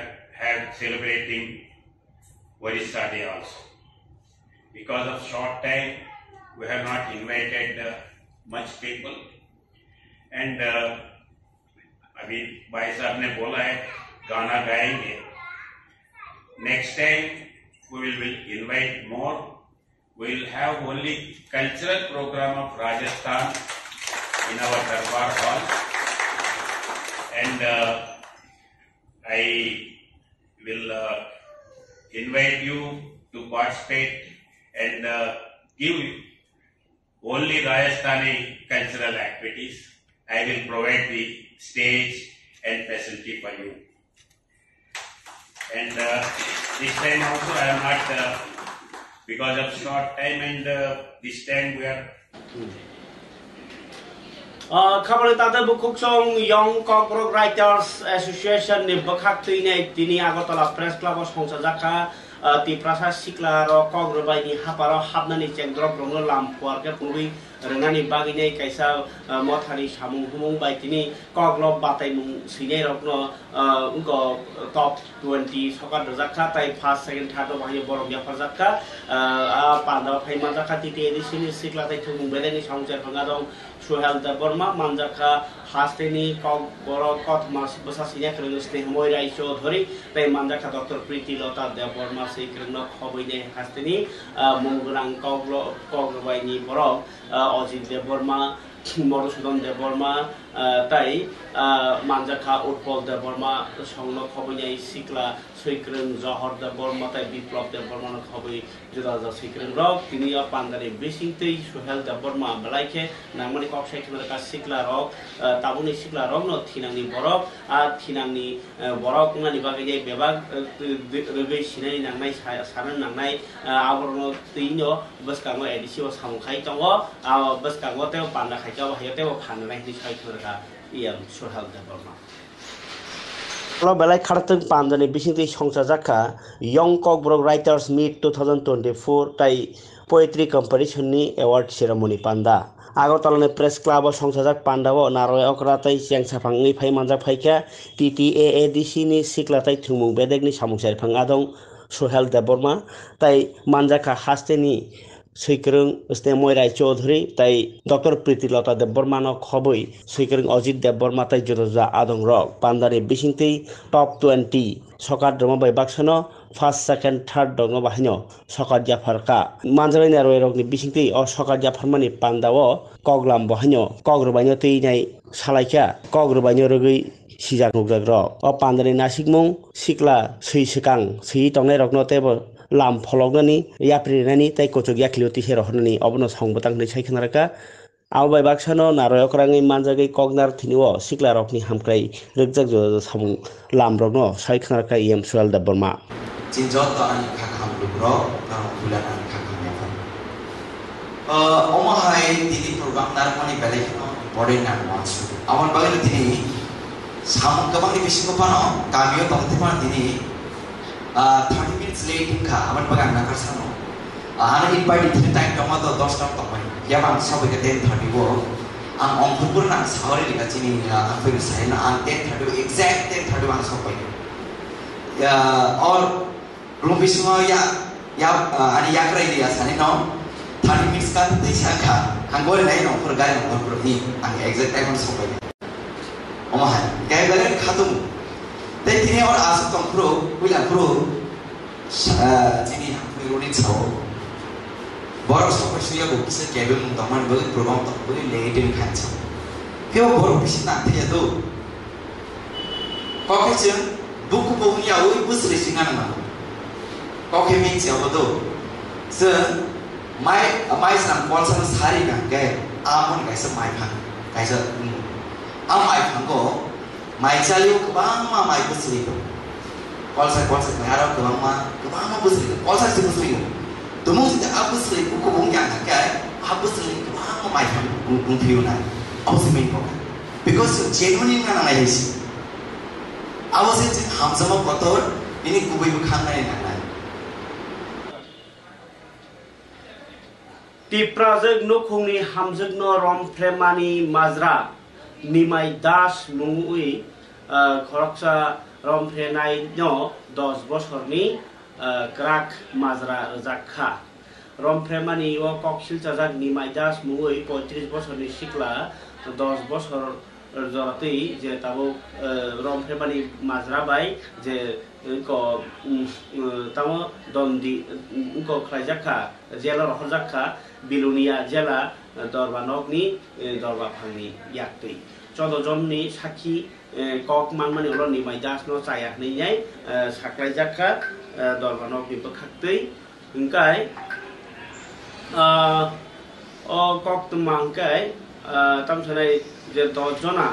celebrating Orissa Day also. Because of short time we have not invited much people, and अभी भाई साहब ने बोला है गाना गाएंगे। Next time we will invite more. We will have only cultural program of Rajasthan in our Darbar Hall, and I will invite you to participate and give only Rajasthani cultural activities. I will provide the stage and facility for you. And this time also I am not, because of short time, and this time we are खबर ताते बुकुक्सों Young Cockroach Writers Association नि बखाक्ति ने तिनी Agartala press club संसाजाखा ति प्रासा सिक्ला र कग्रबाइनि हापार हाबनानि चेंद्रब रंग लामपुआरके पुरि रंगानि बागिने कैसा मथानि सामुं हुमुं बाइतिनि कग्लब बाताइमुं सिने रक्न उनको top 20 सका दजाखा ताइ फर्स्ट सेकेंड थर्ड बाहिनि बरम याफा जाखा पान्डव फाइमा जाखा तिते एदिसिनि सिक्ला ताइ थुमुं बेलेनि सामुंचार फंगा दं Suhel Deborma Manjaka Hasteni Kog Boro Kotmas Basasinia Krusne Moira Chodhuri, Pay Manjaka Dr. Pretty Lota Deborma Secretno Hobine Hasteni, Munguran Kogwaini Boro, Ozin Deborma, Morusudan Deborma, Tai, Manjaka Utpol Deborma, Songno Hobine Sikla, Secret Zohor Deborma, Tai Biplop Deborma Hobby, Judas Secret Rock, Tinia Pandari Bisingti, Suhel Deborma, Balake, Namani Kopshak Sikla Rock, Tabuni Sikla Rock, no Tinani Borok, Tinani Borok, Manibagi Bebag, Rubishine, and nice Saran and night, our Tino, Buscamo Edisio Samukaitawa, our Buscamotel, Panda Haikawa, Hayato, Panda, this Haikura, Ian, Suhel Deborma. Kalau belai kartun pandani bising সংসাজাখা Young Cockroach Writers Meet 2024 tai poetry competition ni award ceremony panda Agartala press club সংসাজাক pandawo naroy okratai siang sapangi phai manjak phaika TTAADC ni siklatai thumung bedek ni samungsai phang adong Suhel Deborma tai manjaka hasteni সৈকরং স্নে ময়রাই চৌধুরী তাই doctor Pritilata দেববর্মানো খবই সৈকরং অজিত দেববর্মা তাই যতজা আদং রক পান্দারে বিসিংতেই টপ 20 সকার দङ বাই বাক্সানো ফার্স্ট সেকেন্ড থার্ড দङ বাহিনো সকার জাফারকা মানজাবাইনা রয় রকনি বিসিংতেই অ সকার জাফারমানি পান্দাও কগলাম বহাইনো কগ্রবাইনো তৈনাই সালাইকা কগ্রবাইনো রগৈ সিজাক নুগ্রাগ রক অ পান্দানি নাসিকমুং সিকলা সৈ সিকাং সৈ টংনাই রকনো তেবো লাম ফলগনানি याप्रिनानि ताइ कचक याखलिउति हेरहरनानि अबनो संबतांनि सायखनारका आवबाय बाक्सानो नारयकराङै मानजागै कगनार थिनिओ सिक्ला रकनि हामक्राइ रगजाक सामुं लामरगनो सायखनारका एम सुवाल देबबर्मा जिनजत आनि खाखाम लुग्रो गाम फुलाना खाखाम याफा ओमाहाय दिनि प्रग्राम नारमानि बेलेखनो इम्पोर्टेन्ट ना मानसु आवन बागै दिनि सामुं गोबांनि बिसिङाव पानो गामियाव दंथेमान दिनि 30 minutes late ka aman bagang nakar sano ana invite the time kama to 10 tam tapai ya bang sabai ke 10:30 wo ang ongpur nang sahari dika chini afir sai na ang 10:30 exact 10:30 bang sabai ya or room bisma ya ani yakrai dia sani no 30 minutes ka te saka ang gol nai no pur gai no pur ni ang exact time sabai omah kai galen khatum Tapi ini orang asal tongkro, bilang kro, ini hampir unik sawo. Baru sampai suya buku saya kebel teman beli program tak beli leading kanca. Kau baru bisa nanti ya tu. Kau kecil buku buku ya, ui bus lesingan mana? Kau kemin siapa tu? Se, mai senang kual senang sehari kan? Kaya amun kaya se mai kan, kaya se, mai kan kau. Mai caliu kebang ma mai busriu. Kolsa mai arau kebang ma busriu. Kolsa si busriu. Tumu si abusriu ku kubung yang kai. Abusriu kebang ma mai kan piu na. Awas main kau. Because genuine na mai hisi. Awas itu ham sama kotor. Ini kubai bukan na na. Tiprajak nukungni hamjak no rom fremani mazra. Nimai das mungui khoroksa romfrenai no 10 bosorni krak mazra rjakha romfremani o koksil chajak nimai das mungui 35 bosorni sikla 10 bosor jorati je tabo romfremani mazra bai je ko tamo dondi ko khlaijakha jela rohjakha bilunia jela দরবানগনি দরবাফাংনি ইয়াকতৈ 14 জননি সাক্ষী cock মানমানি হলো Nimai Das no চায়াকনি যাই সাকলাই জাকা দরবানগনি বখাকতৈ Inkai ও cock তুমাংকাই তামছানাই যে 10 জনা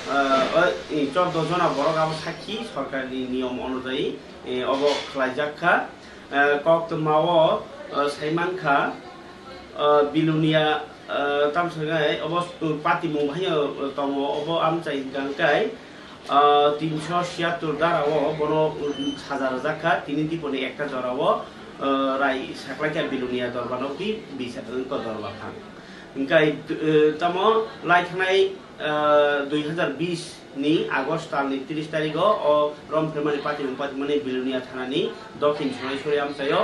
14 জনা বড় গাব সাক্ষী সরকারি নিয়ম অনুযায়ী অব খলাই জাকা কক তুমাও সাইমানখা bilunia tamsangai obos pati munghayo tomo obo amchai gangkai 376 darawo bono 1000 zakha tini diponi ekta jorawo rai saklaika bilunia dorbanokti bisa ko dorbafang ingkai tamo laithnai 2020 ni Agust talni 30 tarikho o romfremani patimani bilunia thanani dokhin sonaisori amchayo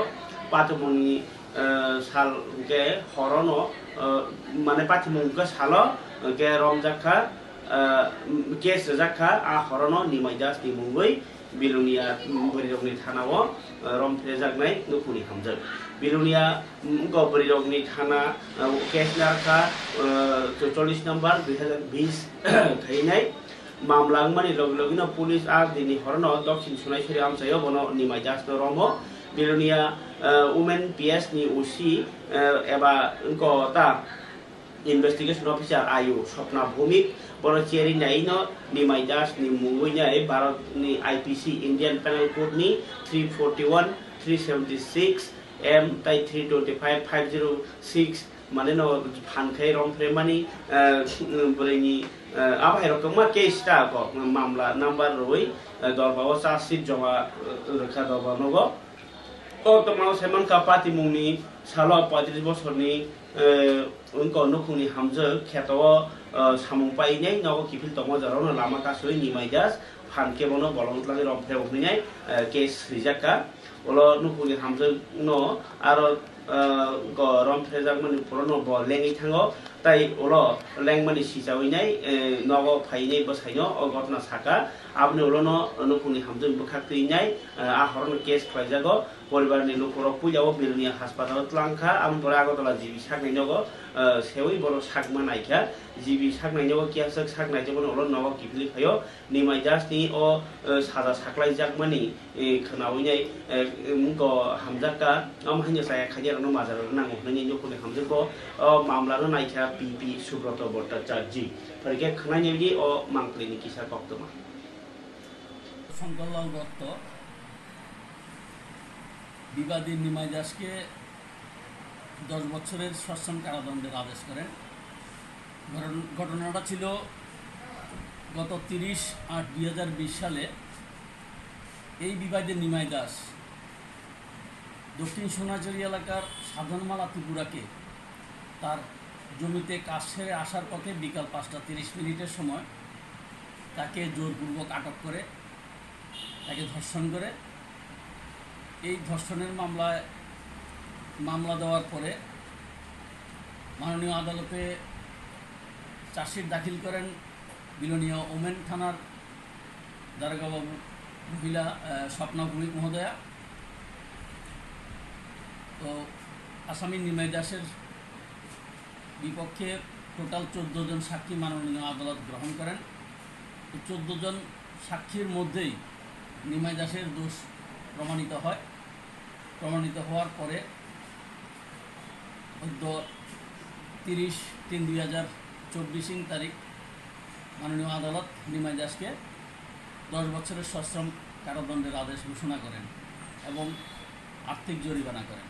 patimoni साल के हरनो माने पाथिमुंगा सालो के रमजाखा case जाखा आ हरनो निमाइदास निमुंगै बिलुनिया बरिरगनि थानाव रमफ्रे जागनाय नुखुनि हामजों बिलुनिया बरिरगनि थाना case नारखा 44 number 2020 थाइनाय मामलांमानि लगलगिनो police आ दिनि हरनो दक्षिण सुनायसरि आमसायो बनो निमाइदास रमो बिलुनिया women PS ni usi eba engko ta investigation officer ayu Swapna Bhumik bono cheri nai no ni maidas ni mungunya e Bharat ni IPC Indian Penal Code ni 341 376 M tai 325 506 mane no phankai romfremani boreni abai rokma case ta ko mamla number roi dorbawo charge sheet joma rakha dorba nogo Tamaw Simon Kapati Muni, Salo Padrisbosoni, Unko Nukuni Hamza, Katawa, Samupai, no Kipil Tomazarona, Lamakasui, Nimayas, Hankemono, Volunteer of Tevopine, Case Rizaka, Olo Nukuni Hamza, no, Aro Rom Prezagman Porono, Lengi Tango, Tai Olo, Langmani Sisawine, Novo Paine Bosino, or Gotna Saka, Abnolono, Nukuni Hamza, Bukaki, Ahorn Case Klajago, পরিবার নিলো পুরো পূজাও বিলনিয়া হাসপাতাল tlangka am পরাগতলা GB সাকনাইনগো সেওই বড় সাকমা নাইখা GB সাকনাইনগো কিয়াসা সাকনাইজবন all নগো কিফলি ফাयो Nimai জাসনি ও সাজা সাকলাই জাকমানি খনাউইনাই মুগো হামজাকা আম হাইনো সায়া খাইয়ারनो মাজার নাंगो ननि नखुनि हामजको मामलानो नाइखा पिपि सुब्रत भट्टाचार्य फरिके खनाइनि ओ मांक्लिनि किसा कक्तमा শঙ্করলাল দত্ত বিবাদী নিমাই দাসকে 10 বছরের সশ্রম কারাদণ্ডের আদেশ করেন। ঘটনাটা ছিল গত 30/8/2020 সালে। এই বিবাদী নিমাই দাস দক্ষিণ সোনাঝুরি এলাকার সাধনমালা ত্রিপুরাকে তার জমিতে কাজ সেরে আসার পথে বিকাল 5:30 সময় তাকে জোরপূর্বক আটক করে তাকে ধর্ষণ করে। এই ধর্ষণের মামলা দেওয়ার পরে মাননীয় আদালতে চার্জশিট দাখিল করেন বিলোনিয়া ওমেন থানার দারোগাবাবু মহিলা স্বপ্না ভৌমিক মহোদয়া। তো আসামি নিমাই দাসের বিপক্ষে টোটাল 14 জন সাক্ষী মাননীয় আদালত গ্রহণ করেন। 14 জন সাক্ষীর মধ্যেই নিমাই দাসের দোষ প্রমাণিত হয়। প্রমাণিত হওয়ার পরে 30/3/2024 তারিখ মাননীয় আদালত নিমাই দাসকে 10 বছরের সশ্রম কারাদণ্ডের আদেশ ঘোষণা করেন এবং আর্থিক জরিমানা করেন।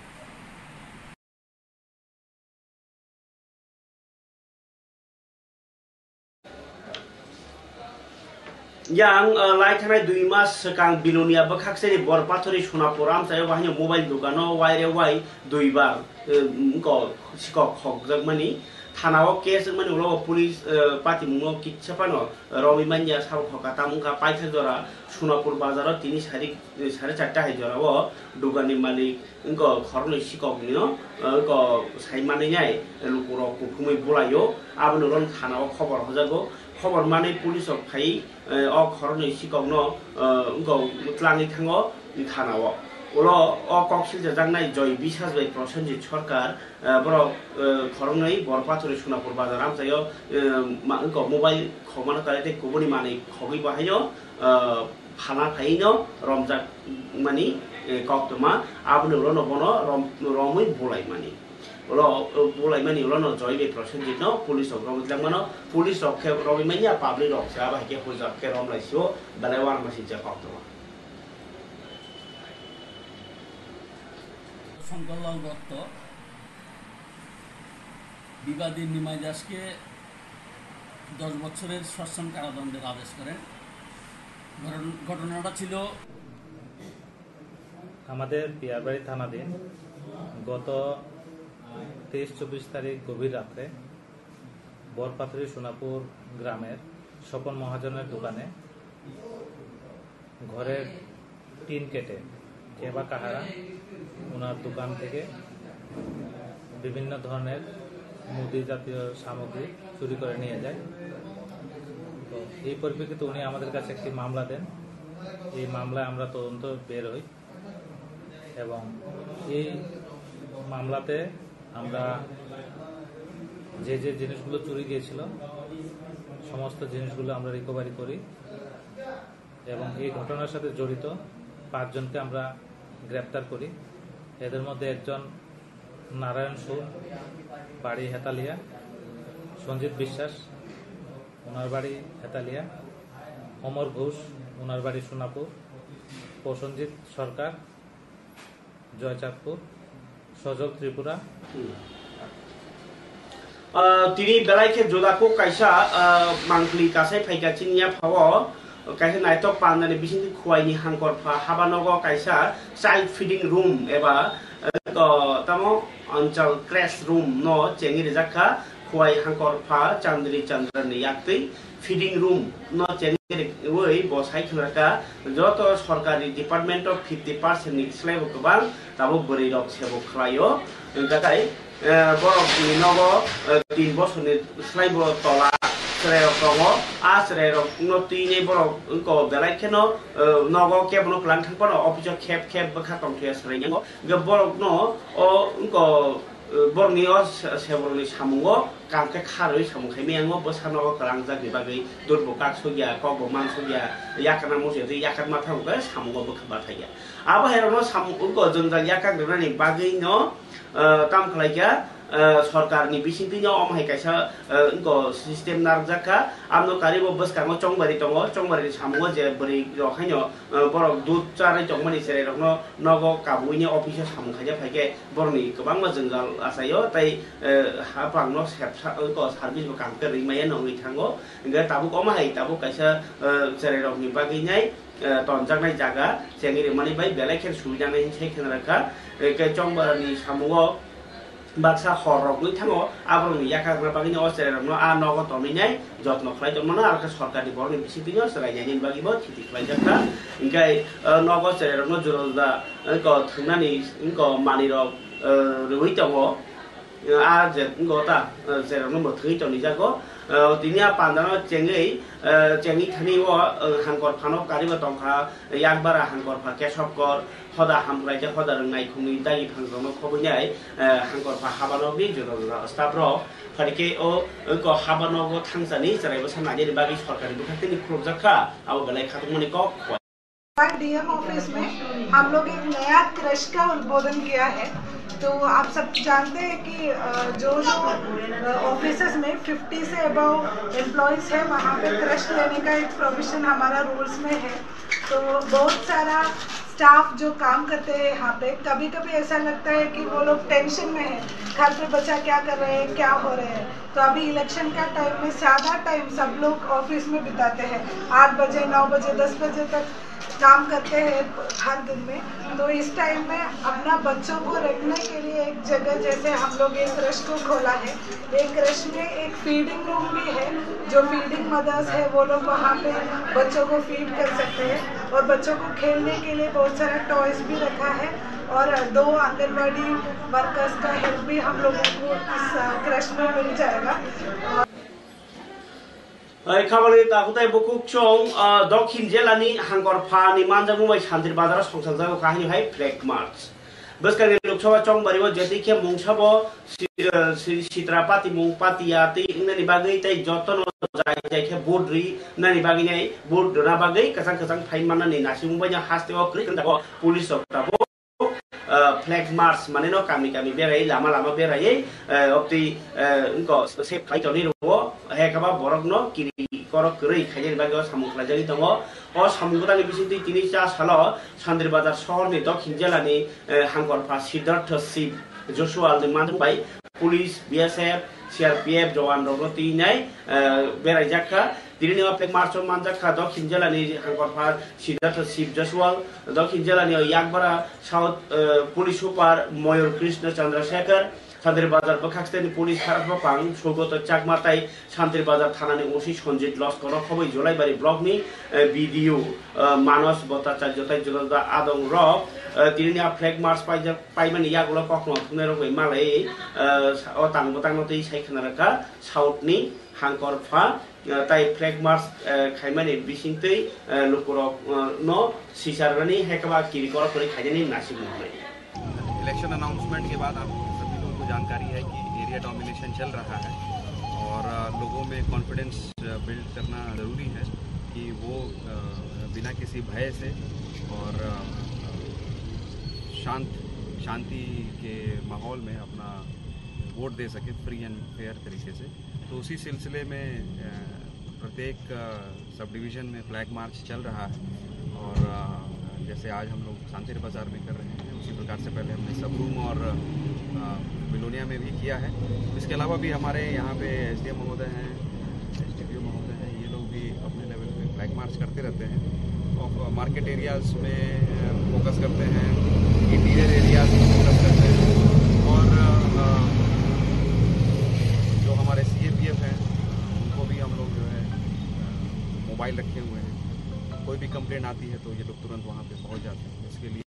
yang laithanai 2 mas kang bilonia bakhakseri borpathori sonapuram sayo bahino mobile dukano waire wai 2 bar ko sikok khokjakmani thanao case mani ulo police pati mungo kitchapano romi manya sab khokata mungka paitha jora sonapur bazaro tini 4:30 hai jora o dugani malik ko khornoi sikok nino ko saimani nyai lukuro kuthumai bolayo abno ron thanao khobor hojago খবর মানে পুলিশক phi অ খরনই সিকংনো tlangni thango থানাও ওলো অ কক্সিল জাংনাই জয় বিশ্বাস by Prosenjit সরকার বড় খরনই বরপাথরি সোনাপুর বাজার আমসাयो mobile Khamano তাইতে কুবনি মানে খগই বাহাयो ফানা ফাইনো রমজাক মানি কক্তমা আবনো রনো বনো রমই বলাই মানি Ulo bolai mani ulo no joy be prosenjit no police of rom tlang mano police of ke romi mani public of sa ba ke hojak ke rom lai sio balai war masi ja pakto Shankarlal Dutta বিবাদী নিমাই দাসকে 10 বছরের সশ্রম কারাদণ্ডের আদেশ করেন। ঘটনাটা ছিল আমাদের পিয়ারবাড়ি থানাধীন গত 23-24 তারিখ গভীর রাত্রে বরপাথরি সোনাপুর গ্রামের স্বপন মহাজনের দোকানে ঘরের টিন কেটে কে বা কাহারা ওনার দোকান থেকে বিভিন্ন ধরনের মুদি জাতীয় সামগ্রী চুরি করে নিয়ে যায়। তো এই পরিপ্রেক্ষিতে উনি আমাদের কাছে একটি মামলা দেন। এই মামলায় আমরা তদন্ত বের হই এবং এই মামলাতে আমরা যে জিনিসগুলো চুরি গিয়েছিল সমস্ত জিনিসগুলো আমরা রিকভারি করি এবং এই ঘটনার সাথে জড়িত 5 জনকে আমরা গ্রেপ্তার করি। এদের মধ্যে একজন নারায়ণ সুর, বাড়ি হেতালিয়া, সঞ্জিত বিশ্বাস, ওনার বাড়ি হেতালিয়া, অমর ঘোষ, ওনার বাড়ি সোনাপুর, প্রসেনজিৎ সরকার, জয়চাঁদপুর, সজল ত্রিপুরা। তিনি বেলাইকে জোদাকো কাইসা মাংকলি কাছে ফাইকাচিনিয়া ফাও kaisa naitok pandani bising khuai ni hangkor pha habanogo kaisa child feeding room eba tamo anchal crash room no chengi rejakha khuai hangkor pha chandri chandra ni yakti feeding room no chengi wei bo sai khuraka joto sarkari department of 50% ni slabo kobang tabo bori rok sebo khlaio gatai borok ni nogo 3 bosor ni slabo tola sererok tongo a sererok no tini borok ko belai keno nogo kebno klan thangpano office khep bakha tongthia serenggo ge borok no o ko borni o seborni samungo kamke kharoi samung khaimeango bosanogo kalangjak ni bagai durbo kak sogya kogbo man sogya yakana mose ri yakat ma thago ga samungo bokha thaya abo herono samung ko jongjal yakak ni bagai no tam khlaikya सरकारनि बिसिंतिनो अमहाय कायसा इनको system नारजाखा आमनो कारिबो बसकांगो चंगबारि दङ चंगबारि सामुगो जे बरि रखायनो बरक दूध चारै चंगमानि सेरे रखनो नगो काबुइनि office सामु खाजा फाइके बरनि गोबां मजंगाल आसायो ताइ हापांनो सेपसा इनको सार्भिस बो कांके रिमाया नङै थांगो इंगा ताबुक अमहाय ताबुक कायसा सेरे रखनि बागैनाय तनजानाय जागा जेंगिरि मानि बाय बेलाखेर सुबिदानाय हिसाय खेनराखा के चंगबारिनि सामुगो बाक्सा हररकनि थाङो आब्रनि याकाग्रा बागिनि असेरनो आ नगो तमिनाय जत्न खलायदमनो आरो सरकारनि बरनि बिसितिनो सरायनायनि बागिबो थिति खलायजाखा इंगाय नगो सेरनो जुरदा को थंनानि इंको मानिरक रुइ दङो आ जे इंगोता सेरनो मथै तनि जागो तिनिया पान्दानो चेंगि थानि व हांकर फानो कारिबो तंखा याकबारा हांकर फा केशबकर हदा हामलायजा हदा रंनाय खुनि दाइ फांजनो खबैनाय हांकर फा हाबानो बि जुरदा स्टाफरो फरिके ओ को हाबानो थांजानि जरायबो सानानि बागि सरकारनि बुखातिनि खुरजाखा आव गलाय खातमनि को डीएम ऑफिस में हम लोग एक नया क्रश का उद्बोधन किया है। तो आप सब जानते हैं कि जो ऑफिसेस में 50 से अबव एम्प्लॉयज़ है वहाँ पे क्रश लेने का एक प्रोविज़न हमारा रूल्स में है। तो बहुत सारा स्टाफ जो काम करते हैं यहाँ पे कभी कभी ऐसा लगता है कि वो लोग टेंशन में है, घर पे बच्चा क्या कर रहे हैं, क्या हो रहे हैं। तो अभी इलेक्शन का टाइम में ज़्यादा टाइम सब लोग ऑफिस में बिताते हैं, 8 बजे 9 बजे 10 बजे तक काम करते हैं हर दिन में। तो इस टाइम में अपना बच्चों को रखने के लिए एक जगह जैसे हम लोग एक क्रश को खोला है। एक क्रश में एक फीडिंग रूम भी है, जो फीडिंग मदर्स है वो लोग वहाँ पे बच्चों को फीड कर सकते हैं और बच्चों को खेलने के लिए बहुत सारा टॉयज भी रखा है और 2 आंगनबाड़ी वर्कर्स का हेल्प भी हम लोगों को इस क्रश में मिल जाएगा। खामानि ताखुताय बुकुक चों दक्षिण जिल्लानि हांगरफानि मानजामुमाय सान्दिर बाजाराव संसारजागो काहिनि हाय फ्लेग मार्च बसकानि लोकसभा चंबारिबो जेतिखे मुंसाबो सित्रापाति मुंपातियाति इननि बागै तै जतन जायखे बोर्डरि नानि बागैनाय बोर्डना बागै कसां कसां फाइन माननानि नासिमुबाय हास्तेव क्रिकन्दाबो पुलिस सप्ताबो फ्लैग मार्च माने नो कामी कामी बेराय लामा लामा बेरायै अपति इनको सेफ खाइतनि रो हेकाबा बरक नो किरि करक रै खाइजेन बागै सामुखला जानि दङ अ सामुगदानि बिसिति 3 साल सान्दिर बाजार शहरनि दक्षिण जिल्लानि हांगरफा सिद्धार्थ शिव जसुवालनि मानबाय पुलिस बीएसएफ सीआरपीएफ जवान रगति नाय बेरायजाखा दिनै फ्लेग मार्च मानजाखा दक्षिण जिल्लानि हांगरफा सिद्धार्थ शिव जसवाल दक्षिण जिल्लानि याकबारा साउथ पुलिस सुपार मयूर कृष्ण चंद्रशेखर सान्दिर बाजार बखाक्सनि पुलिस खारफापां सौगत चाकमाताय सान्दिर बाजार थानानि ओसि सन्जित लस्कर खबै जलाइबारि ब्लकनि वीडियो मानस भट्टाचार्य ताय जुलदा आदं रक दिनै फ्लेग मार्च पाइमानि यागुला कखनो थुने रगै मालै अतां बतांनोतै साइखनारका साउथनि हांगरफा ताई फ्लैग मार्च खाइमानि बिसिंतै लुकुरक नो सिसारगानि हेकबा किरिकर करे खाइजानि नासिब महरै इलेक्शन अनाउंसमेंट के बाद आप सभी लोगों को जानकारी है कि एरिया डोमिनेशन चल रहा है और लोगों में कॉन्फिडेंस बिल्ड करना ज़रूरी है कि वो बिना किसी भय से और शांति के माहौल में अपना वोट दे सके फ्री एंड फेयर तरीके से। तो उसी सिलसिले में प्रत्येक सब डिवीज़न में फ्लैग मार्च चल रहा है और जैसे आज हम लोग सांतिर बाज़ार में कर रहे हैं उसी प्रकार से पहले हमने सबरूम और बिलोनिया में भी किया है। इसके अलावा भी हमारे यहाँ पे एसडीएम महोदय हैं, एसडीपीओ महोदय हैं, ये लोग भी अपने लेवल पे फ्लैग मार्च मार्च करते रहते हैं। और मार्केट एरियाज़ में फोकस करते हैं, इंटीरियर एरियाज में फोकस करते हैं, और जो हमारे CAPF हैं उनको भी हम लोग जो है मोबाइल रखे हुए हैं। कोई भी कंप्लेंट आती है तो ये लोग तुरंत वहाँ पे पहुँच जाते हैं। इसके लिए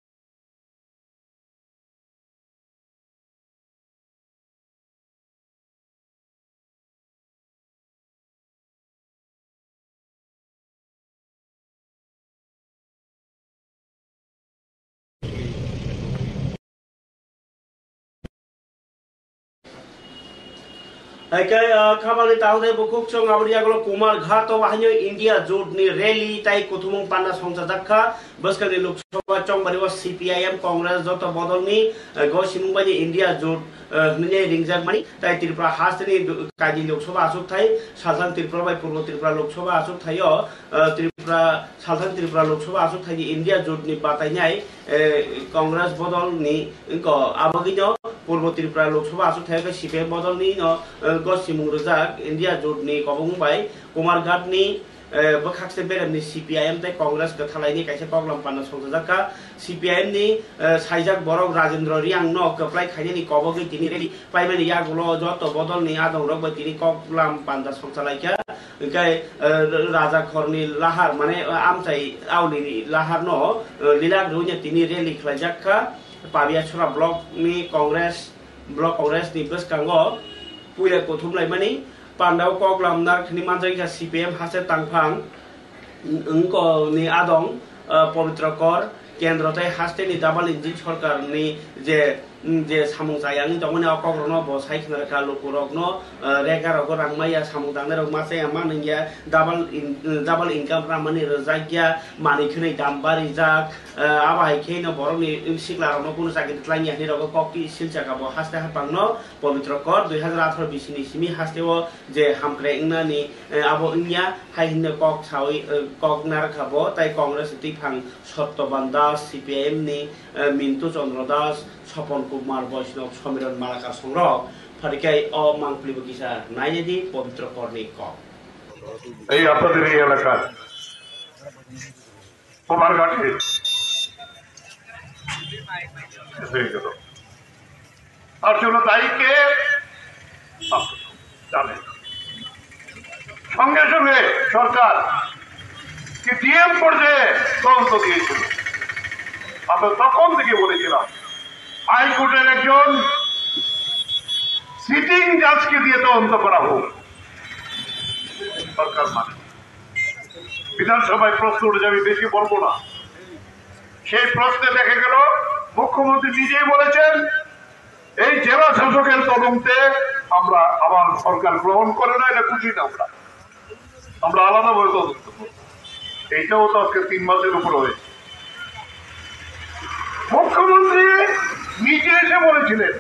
खामानि ताहुदे बुकुक चों आबरियागलो कुमार घाट वाहन्यो इंडिया जोट नि रैली ताई कुथुमुं पान्ना संसा जाखा बस्कनि लोकसभा चों बरिवा CPIM कांग्रेस जत बदलनि गसिमुं बानि इंडिया जोट हने रिंगजाक मानि ताई त्रिपुरा हासनि काजि लोकसभा आसुक थाई सालथान त्रिपुरा बाय पूर्व त्रिपुरा लोकसभा आसुक थायो त्रिपुरा सालथान त्रिपुरा लोकसभा आसुक थाई इंडिया जोट नि बातायनाय कांग्रेस बदलनि आबगिनो पूर्व त्रिपुरा लोकसभा आसुक थायो CPIM बदलनि गसिमुं रजाक इंडिया जोट नि कबुं बाय कुमार घाट नि बखाक्से बेरेमनि CPIM ताई कांग्रेस गथालायनि कायसे प्रब्लेम पाना संजाका CPIM नि साइजाक बरक राजेंद्र रियांग न कप्लाय खायनि कबगै तिनि रेडी पाइमानि यागुलो जत बदलनि आदं रक तिनि कप्लाम पान्दा संचालायका गाय राजा खरनि लाहार माने आमचाइ आवलिनि लाहार न लीला ग्रुनि तिनि रेली खलायजाका पाबियाछरा ब्लक नि ब्लक कांग्रेस नि बसकांगो पुया कोथुमलायमानि पान्डाव कगलाम नारखनि मानजायका CPIM हासे तांफां उनको नि आदं पवित्र कर केंद्र ताई हास्टेनि दाबाल इंजिन सरकार नि जे सामुं जायांनि दंगनि अकग्रनो बसाय खनरका लोकुरगनो रेगारग रांमाया सामुं दांनारग मासे माननिया डाबल इनकाम रामानि रजागिया मानिखनै दामबारि जाक आबाहायखेनो बरनि सिगलारनो कुनु जागि ख्लाइनि हानि रग ककि सिलजाका ब हास्ते हापांनो पवित्र कर 2018 बिसिनि सिमि हास्तेओ जे हामक्रे इंनानि आबो इंया हाइहिनो कक सावि कक नारखाबो ताई कांग्रेस तिफां सत्यबान दास CPIM नि मिंटू चंद्र दास স্বপন কুমার বৈষ্ণব সমীরণ মালাকার সংগ্রহ ফরিকাই অ মাংপলি বকিসা নাইদি পবিত্র কর্ণিক ক এই আপনাদের এই এলাকার কুমারঘাটে হয়ে গেল আর জন্য দায়ীকে জানেন সঙ্গে সঙ্গে সরকার কি DM পর্যায়ে তদন্ত দিয়েছিল। আমরা তখন থেকে বলেছিলাম হাইকোর্টের একজন সিটিং জাজকে দিয়ে তদন্ত করা হোক। সরকার মানে বিধানসভায় প্রশ্ন উঠে যাবে, বেশি বলবো না। সেই প্রশ্নে দেখা গেল মুখ্যমন্ত্রী নিজেই বলেছেন এই জেলা শাসকের তদন্তে আমরা আবার সরকার গ্রহণ করে না, এটা খুশি না, আমরা আলাদাভাবে তদন্ত করব। এইটাও তো আজকে 3 মাসের উপর হয়েছে। মুখ্যমন্ত্রী নিজে এসে বলেছিলেন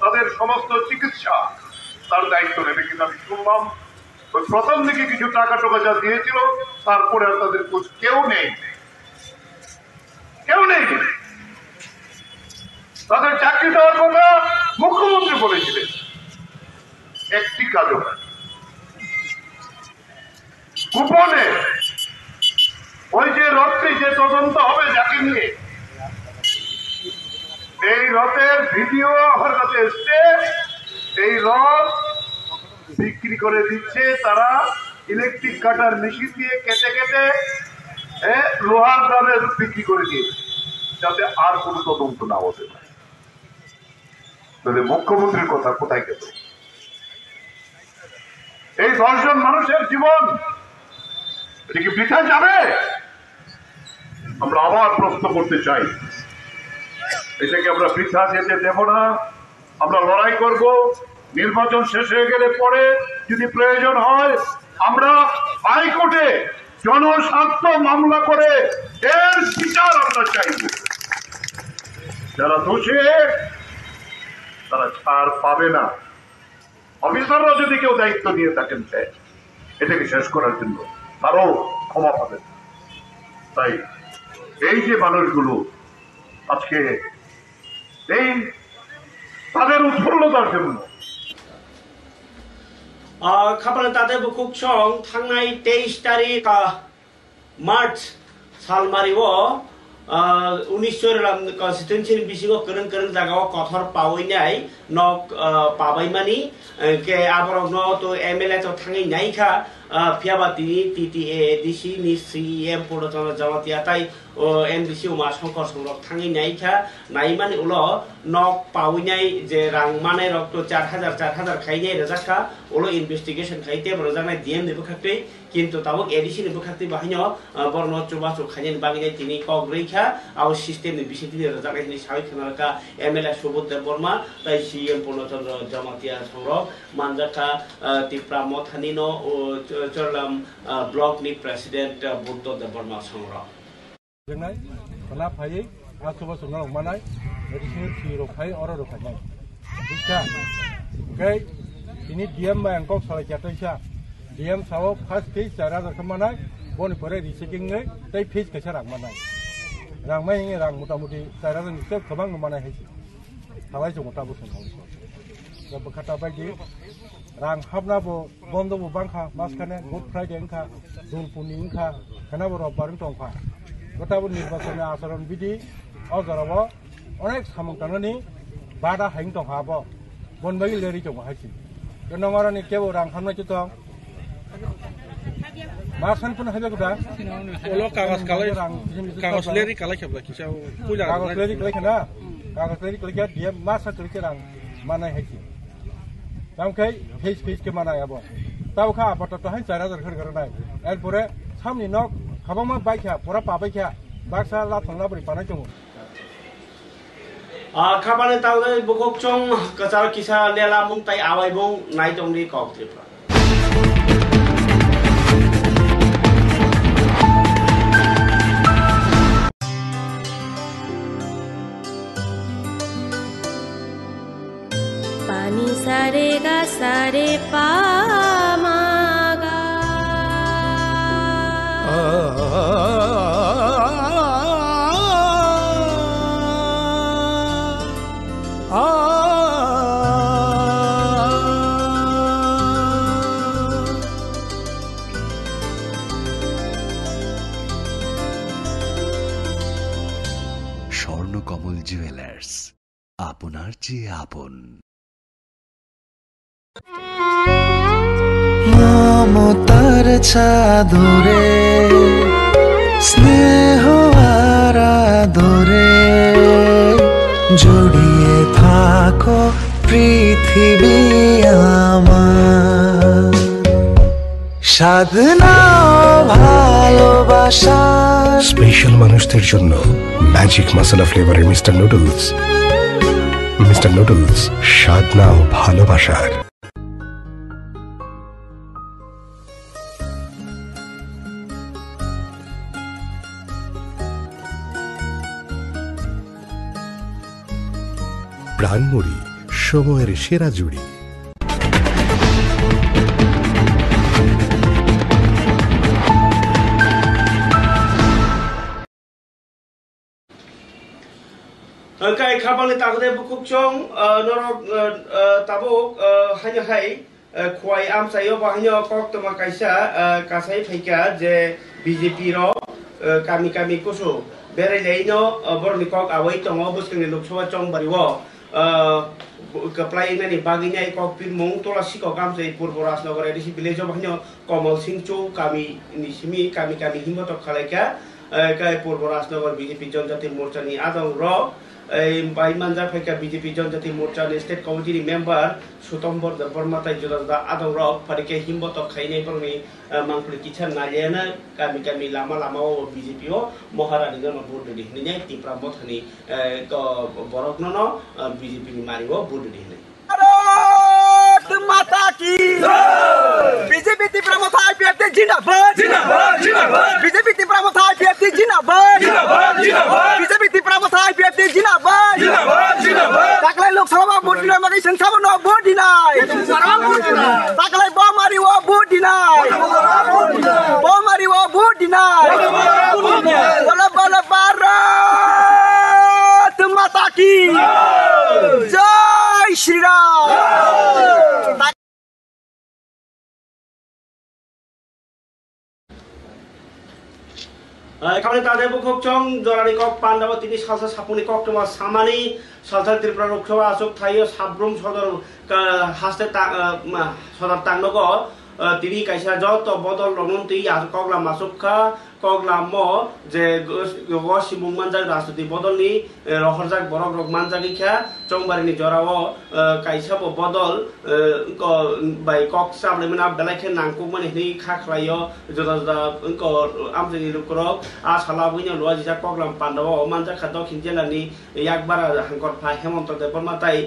তাদের সমস্ত চিকিৎসা তার দায়িত্ব নেবে, কিন্তু আমি শুনলাম ওই প্রথম দিকে কিছু টাকা টোকা যা দিয়েছিল তারপরে আর তাদের কেউ নেই। তাদের চাকরি দেওয়ার কথা মুখ্যমন্ত্রী বলেছিলেন, একটি কাজও গোপনে ওই যে রথটি যে তদন্ত হবে যাকে নিয়ে এই রথের ভিডিও আমার কাছে এসছে। এই রথ বিক্রি করে দিচ্ছে তারা ইলেকট্রিক কাটার মেশিন দিয়ে কেটে কেটে লোহার দামে বিক্রি করে দিয়েছে যাতে আর কোনো তদন্ত না হতে পারে। তাহলে মুখ্যমন্ত্রীর কথা কোথায় গেল? এই 10 জন মানুষের জীবন এটা কি বৃথা যাবে? আমরা আবার প্রশ্ন করতে চাই, এটাকে আমরা বৃথা যেতে দেব না। আমরা লড়াই করব। নির্বাচন শেষ হয়ে গেলে পরে যদি প্রয়োজন হয় আমরা হাইকোর্টে জনস্বার্থ মামলা করে এর বিচার আমরা চাইব। যারা দোষী তারা ছাড় পাবে না। অফিসাররা যদি কেউ দায়িত্ব দিয়ে থাকেন এটাকে শেষ করার জন্য তারও ক্ষমা পাবেন। তাই এই যে মানুষগুলো আজকে এই তাদের উৎফুল্লতার জন্য खाफाल ताते बुकुक सं थांनाय 23 तारिख मार्च सालमारिओ 19 कन्स्टिट्युएन्सी बिसिङाव गोरों गोरों जागायाव कथर पावैनाय नक पाबायमानि के आबरग न तो एमएलए तो थाङै नायखा फियाबाति टीटीए डीसी नि सीएम पुरतन जमातिया ताई एमडीसी उमा शंकर संरक थाङै नायखा नायमानि उलो नक पावैनाय जे रां माने रक तो 4000 खाइनाय रजाखा उलो इन्वेस्टिगेशन खाइते रजानाय डीएम निबो खाक्तै किन्तु ताबो एडीसी निबो खाक्तै बाहायनो बरन चुबाचु खाइनाय बागिनाय तिनि कग्रैखा आव सिस्टेम नि बिसिति रजानाय नि साइ खनारका एमएलए सुबोध वर्मा ताई सीएम पुरतन जमातिया संरक मानजाखा तिप्रा मथानिनो चरलाम ब्लॉक नि प्रेसिडेंट बुद्ध वर्मा संरक जोंनाय खना फायै आसुबा सुना मानाय रिसिर फिरो फाय अर रखाय बुझा गै तिनि डीएम बैंकक सलायजातैसा डीएम साव फर्स्ट फेज जारा रखमानाय बनि परे रिसिकिंगै तै फेज कैसा रांमानाय रांमाय रां मोटामुटी जारा जों गोबां मानाय हैसि थाबाय जमता बुसुन दा बखाता बायदि रां हाबनाबो बन्दबो बांखा मासखाने गुड फ्राइडे इंखा जुलपुनि इंखा खानाबो रबबारन टंखा गताबो निर्वाचन आचरण विधि अजराव अनेक सामंताननि बादा हाइं दं हाबो बनबागि लेरि दं हाइसि नंगारानि केबो रां हाबनाय दं मासनफोर हाइबा गुदा ओलो कागज लेरि कालाय खेबला किसाव पुजा कागज लेरि कालायखना कागज लेरि कालाय दिया मासा कलिके रां मानाय हाइसि दामखै फेस फेस के मानाय आबो तावखा आबाद तो हाइ 4000 खरगरनाय एरपरे सामनि नक खाबामा बाइखा पुरा पाबाइखा बाक्सा ला थांला बरि पानाय दङ खाबाने तावदे बुकक चं कचार किसा लेला मुंताय आवाइबं नाइतंनि कक्त्रिफ्रा पानी सारे गा सारे पा मागा স্বর্ণকমল জুয়েলার্স আপনার চেয়ে আপন মমতার চাদরে স্নেহ আর আদরে জড়িয়ে থাকো পৃথিবী আমার সাধনা ভালোবাসা স্পেশাল মানুষদের জন্য ম্যাজিক মশলা ফ্লেভারের মিস্টার নুডলস স্বাদ নাও ভালোবাসার প্রাণমুড়ি সময়ের সেরা জুড়ি kai khabani takde bukuk chong norok tabuk hanya hai khwai am sayo bahnya kok toma kaisa kasai thaika je BJP ro kami kami kusu bere leino borni kok awai tongo buskeng lok sabha chong bariwo kaplai nani baginya kok pin mong tola siko kam sai purboras nagore disi village bahnya Kamal Singh Chu kami nisimi kami himmatok khalaika kai purboras nagor BJP Janjati Morcha ni adong ro Baimanja Feka BJP Janjati Morcha ni state committee member Sutombor the Burmatai Jodada adong ro parike himmatok khainai porni mangpuli kichan naliana kami lama o BJP o mohara ni gama board di ni tipra mothani ko boroknono BJP ni mariwo board di ni माता की BJP तीव्र मोथा IPFT जिंदाबाद BJP तीव्र मोथा IPFT जिंदाबाद BJP तीव्र मोथा IPFT जिंदाबाद ताकलाय Lok Sabha vote दिनाय मागै संसाबो न vote दिनाय ताकलाय बमारी वो भोट दिनाय बमारी वो भोट दिनाय बोला बोला भारत माता की जय श्री राम খাবানি তাদের বুকক চং জরানি কক পান্ডাব তিনি salsa সাপুনি cock টমা সামানি salsa Tripura Lok Sabha আসক থাইও সাব্রুম সদর হাসতে সদর তাংনগ তিনি কাইসা যত বদল রনন্তি আর কগলা মাসুকা কগলা ম যে গসিমুং মানজাক রাজনীতি বদলনি রহরজাক বরক রক মানজাগিখা চংবারিনি জরাও কাইসা বদল বাই কক সাবলেমনা বেলাইखे नांगकुमनि नि खाख्लायो जदा जदा इंको आमजनि लुकरक आसाला बुइनो लजिजा कगलाम पान्डव मानजा खाद खिनजेलानि याकबारा हांकरफा हेमंत देबरमाताई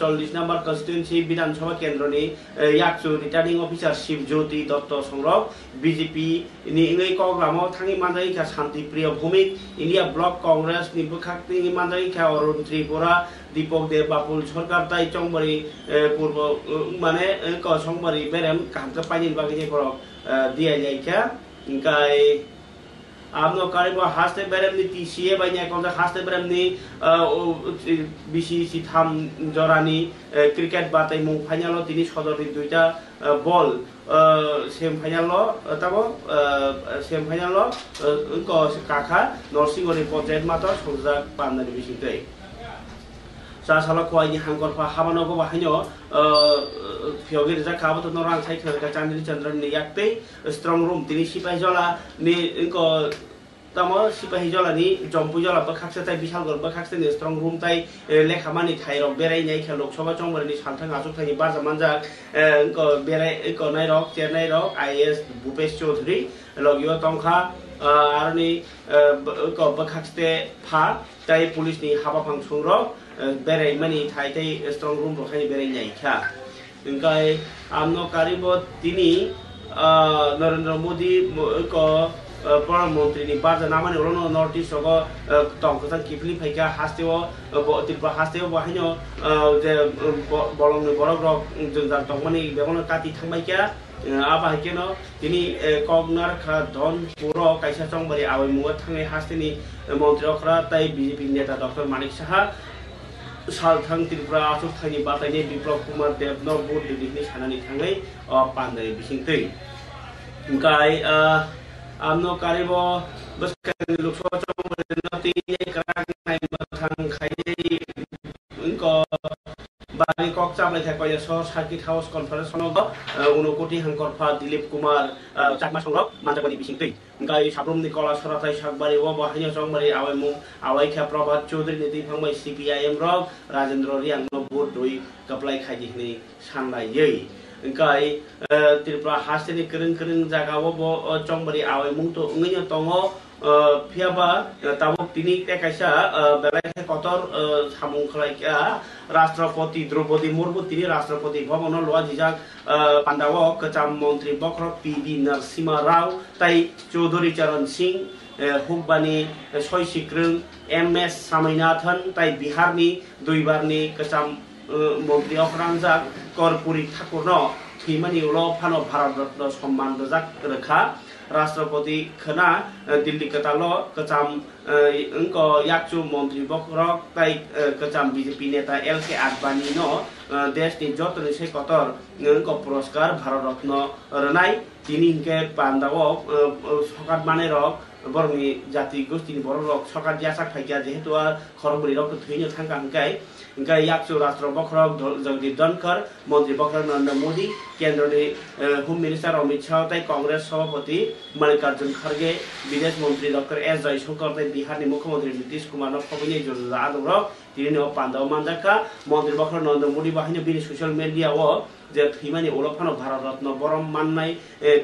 40 नम्बर कन्स्टिट्युएन्सि विधानसभा केन्द्रनि याकचु रिटार्निं अफिसार शिवज्योति दत्त संरक बीजेपी नि इंगै कगलामो थांनि मानजाइखा शान्तिप्रिय भूमिक इंडिया ब्लक कांग्रेस नि बुखाक्ति मानजाइखा अरुण त्रिपुरा दीपक देव बापुल सरकार ताई चंबरी पूर्व माने संबरी बेरेम कामजा पाइनि बागैनि पर दिया जायखा इंकाय आमनो कारिबो हास्ते बेरेमनि टीसीए बायनि अकाउंट हास्ते बेरेमनि बीसीसी थाम जरानि क्रिकेट बाताय मुं फाइनाल तिनि सदरनि दुइटा बल सेमिफाइनाल ताबो सेमिफाइनाल इंको काखा नरसिंहनि पन्चायत मात्र संजाक पान्नानि बिसिंतै साला खोआइनि हांगरफा हाबानोबो बाहायनो फियोगिर जा खाबो न रां साइ खरका चांदनी चंद्रन नि याक्तै स्ट्रंग रूम तिनि सिपाही जला नि इनको तमो सिपाही जला नि जम्पु जला बखाक्से ताइ बिशाल गर बखाक्से नि स्ट्रंग रूम ताइ लेखामानि थाइरक बेरायनाय खे लोकसभा चंबरनि सालथां आसुक थाइ बाजा मानजा इनको बेराय इनको नायरक चेरनाय रक आईएएस भूपेश चौधरी लगियो तंखा आरनि इनको बखाक्से फा ताइ पुलिसनि हाबाफां संरक बेराय मानि थाइ थाइ स्ट्रंग रूम रखानि बेरायनाय खा इंकाय आमनो कारिबो तिनि नरेंद्र मोदी को प्रधानमंत्री नि बाजा नामानि उरनो नॉर्थ ईस्ट को तंकथां किफलि फाइका हास्तेव त्रिपुरा हास्तेव बाहायनो जे बलंनि बरक रक जोंजार तंमानि बेगनो काति थांबायका आबाहायकेनो तिनि कगनार खा धन पुरो काइसा चंबरी आवै मुवा थांनाय हास्तेनि मंत्री अखरा ताइ बीजेपी नेता डॉक्टर मानिक साहा सालथां त्रिपुरा आसुक थांनि बातायनि बिप्लब कुमार देवनो बुट दिदिनि सानानि थाङै पान्दाय बिसिंतै इंकाय आमनो कारिबो बसकानि लोकसभा चंबरनि क्राकनाय थां खायनि इंको बारि कक चामले थाय सह सार्किट हाउस कन्फारेन्स सनग उनकोटी हांकरफा दिलीप कुमार चाकमा संरक मानजागनि बिसिंतै इंकाय साब्रुमनि कला सराथाय सागबारि व बाहायनो चंबरी आवैमु आवाइखा प्रभात चौधरी नि दिफांबाय सीपीआईएम रक राजेंद्र रियांगनो बुट दुइ कप्लाय खायदिनि सानलायै इंकाय त्रिपुरा हास्तेनि करं जागाव चंबरी आवैमु तो उंगैनो तंगो फियाबा ताबो तिनि काइसा बेलाय कतर सामुं खलायका राष्ट्रपति द्रौपदी मुर्मू तिनि राष्ट्रपति भवन लजिजाक पांडाव कचाम मंत्री बख्र पीवी नरसिम्हा राव ताई चौधरी चरण सिंह हुब्बानी सयसिक्रं एमएस स्वामीनाथन ताई बिहारनि दुइबारनि कचाम मंत्री अखरांजाक कर्पूरी ठाकुरनो थैमानि उलो फानो भारत रत्न सम्मान रजाक रखा राष्ट्रपति खना दिल्ली कतालो कचाम उनको याकचु मंत्री बखरक ताई कचाम बीजेपी नेता एलके आडवाणी नो देश नि जतनि से कतर उनको पुरस्कार भारत रत्न रनाय तिनि के पांडाव सकात माने रक बरनि जाति गोष्ठीनि बर रक सकात यासाक फाइका जेहेतु खरबुरि रक थैनो थांगा हंकाय इंका याकचु राष्ट्र बखरक जगदीप धनखर मंत्री बखर नरेंद्र मोदी केंद्र होम मिनिस्टर अमित शाह ताई कांग्रेस सभापति मल्लिकार्जुन खड़गे विदेश मंत्री डॉक्टर एस जयशंकर ताई बिहार मुख्यमंत्री नीतीश कुमार फबनी जोजा आदरक तिनि पांडाव मानजाका मंत्री बखर नरेंद्र मोदी बाहिनी बिनि सोशल मीडिया वो जे थैमानि ओलफानो भारत रत्न बरम माननाय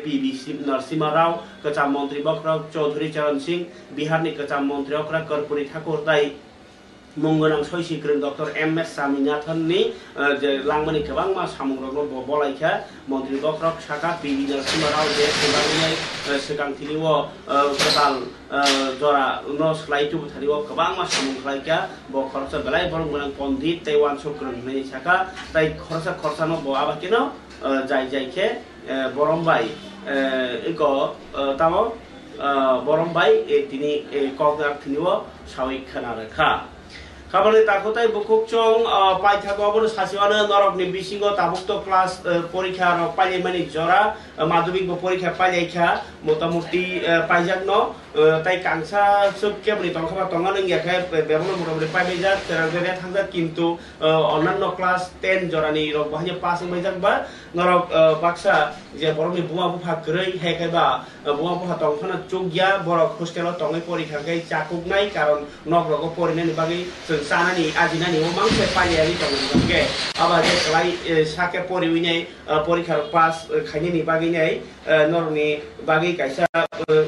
पीवी नरसिम्हा राव कचाम मंत्री बखर चौधरी चरण सिंह बिहार कचाम मंत्री अखरा कर्पूरी ठाकुर ताई मंगनां सयसिक्रं डॉक्टर एमएस स्वामीनाथन नि जे लांगमानि गोबां मा सामुंग्रनो बलायखा मंत्री बख्रक शाखा पीवी नरसिम्हा राव जे खुलांनाय सिगांथिनि व कताल जरा न स्लाइटु थारि व गोबां मा सामुंग्रायखा ब खरसा बेलाय बरंगनां पंडित तैवान शुक्रन नि शाखा ताई खरसानो ब आबाकेनो जाय जायखे बरमबाई इको तामो बरमबाई तिनि कगनार थिनि व सावै खाना रखा খাবানি তাকোতাই বুকুক চং পাইথাগো বন সাসিওয়ানো নরকনি বিসিঙ্গো তাবুক্ত ক্লাস পরীক্ষা রক পাইমানি জরা মাধ্যমিক পরীক্ষা পাইলাইখা মোটামুটি পাইজাকনো তাই কাংসা সুকেবনি তংখাবা তঙ্গানং ইয়াখা বেবন মোটামুটি পাইবেজা তেরাগরে থাকজা কিন্তু অন্যান্য ক্লাস 10 জরানি রক বাহানি পাস হইজাকবা নরক বাক্সা যে বরনি বুয়া বুফা গ্রৈ হেখাইবা বুয়া বুফা তংখানা চুগিয়া বরক হোস্টেলাव তংই পরীক্ষাkai চাকুকনাই কারণ নগরগো পরিনানি বাগি sanani ajinani omang se payani tongge aba je klai sake poriwinai porikha pass khaini bagi nai norni bagi kaisa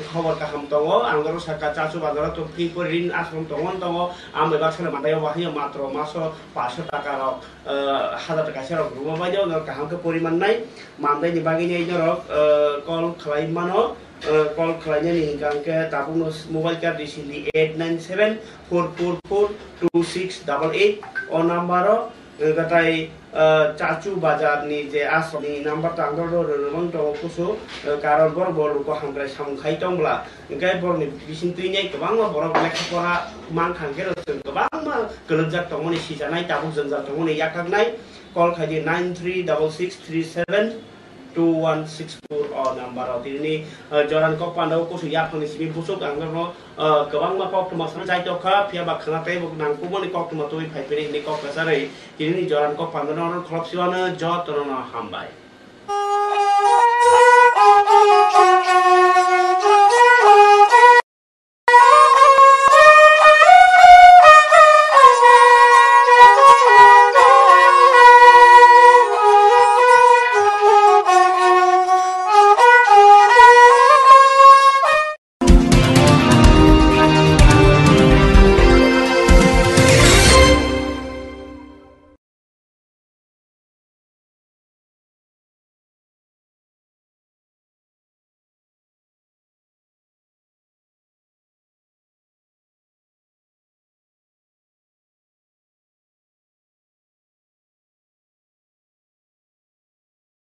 khobor kaham tongo angoro saka chachu bazar to free porin ashram tongon tongo ambe baksana mandai wahi matro maso 500 টাকা rok 1000 টাকা serok ruma bajo nor kaham ke poriman nai mandai ni bagi nai norok call khlai mano call khlainya ni hingkangke tabung mobile card di sini 897442688 o nambaro gatai চাচু বাজার ni je asoni number ta angro romang to kusu karon bor bor ko hamgrai samkhai tongla gai bor ni bisin tuinai kobang ma bor lekha pora mang khangke ro kobang ma kelejak tongoni sijanai tabuk jengjal tongoni yakaknai call khaji 936637 2164 or number of ini joran kok pandau ko suya phani sibi busuk angro kobang ma kok tuma sana jai to kha phia ba khana tai bok nang ko moni kok tuma toi phai pere ni kok kasare ini joran kok pandau no khlop siwana jot no hambai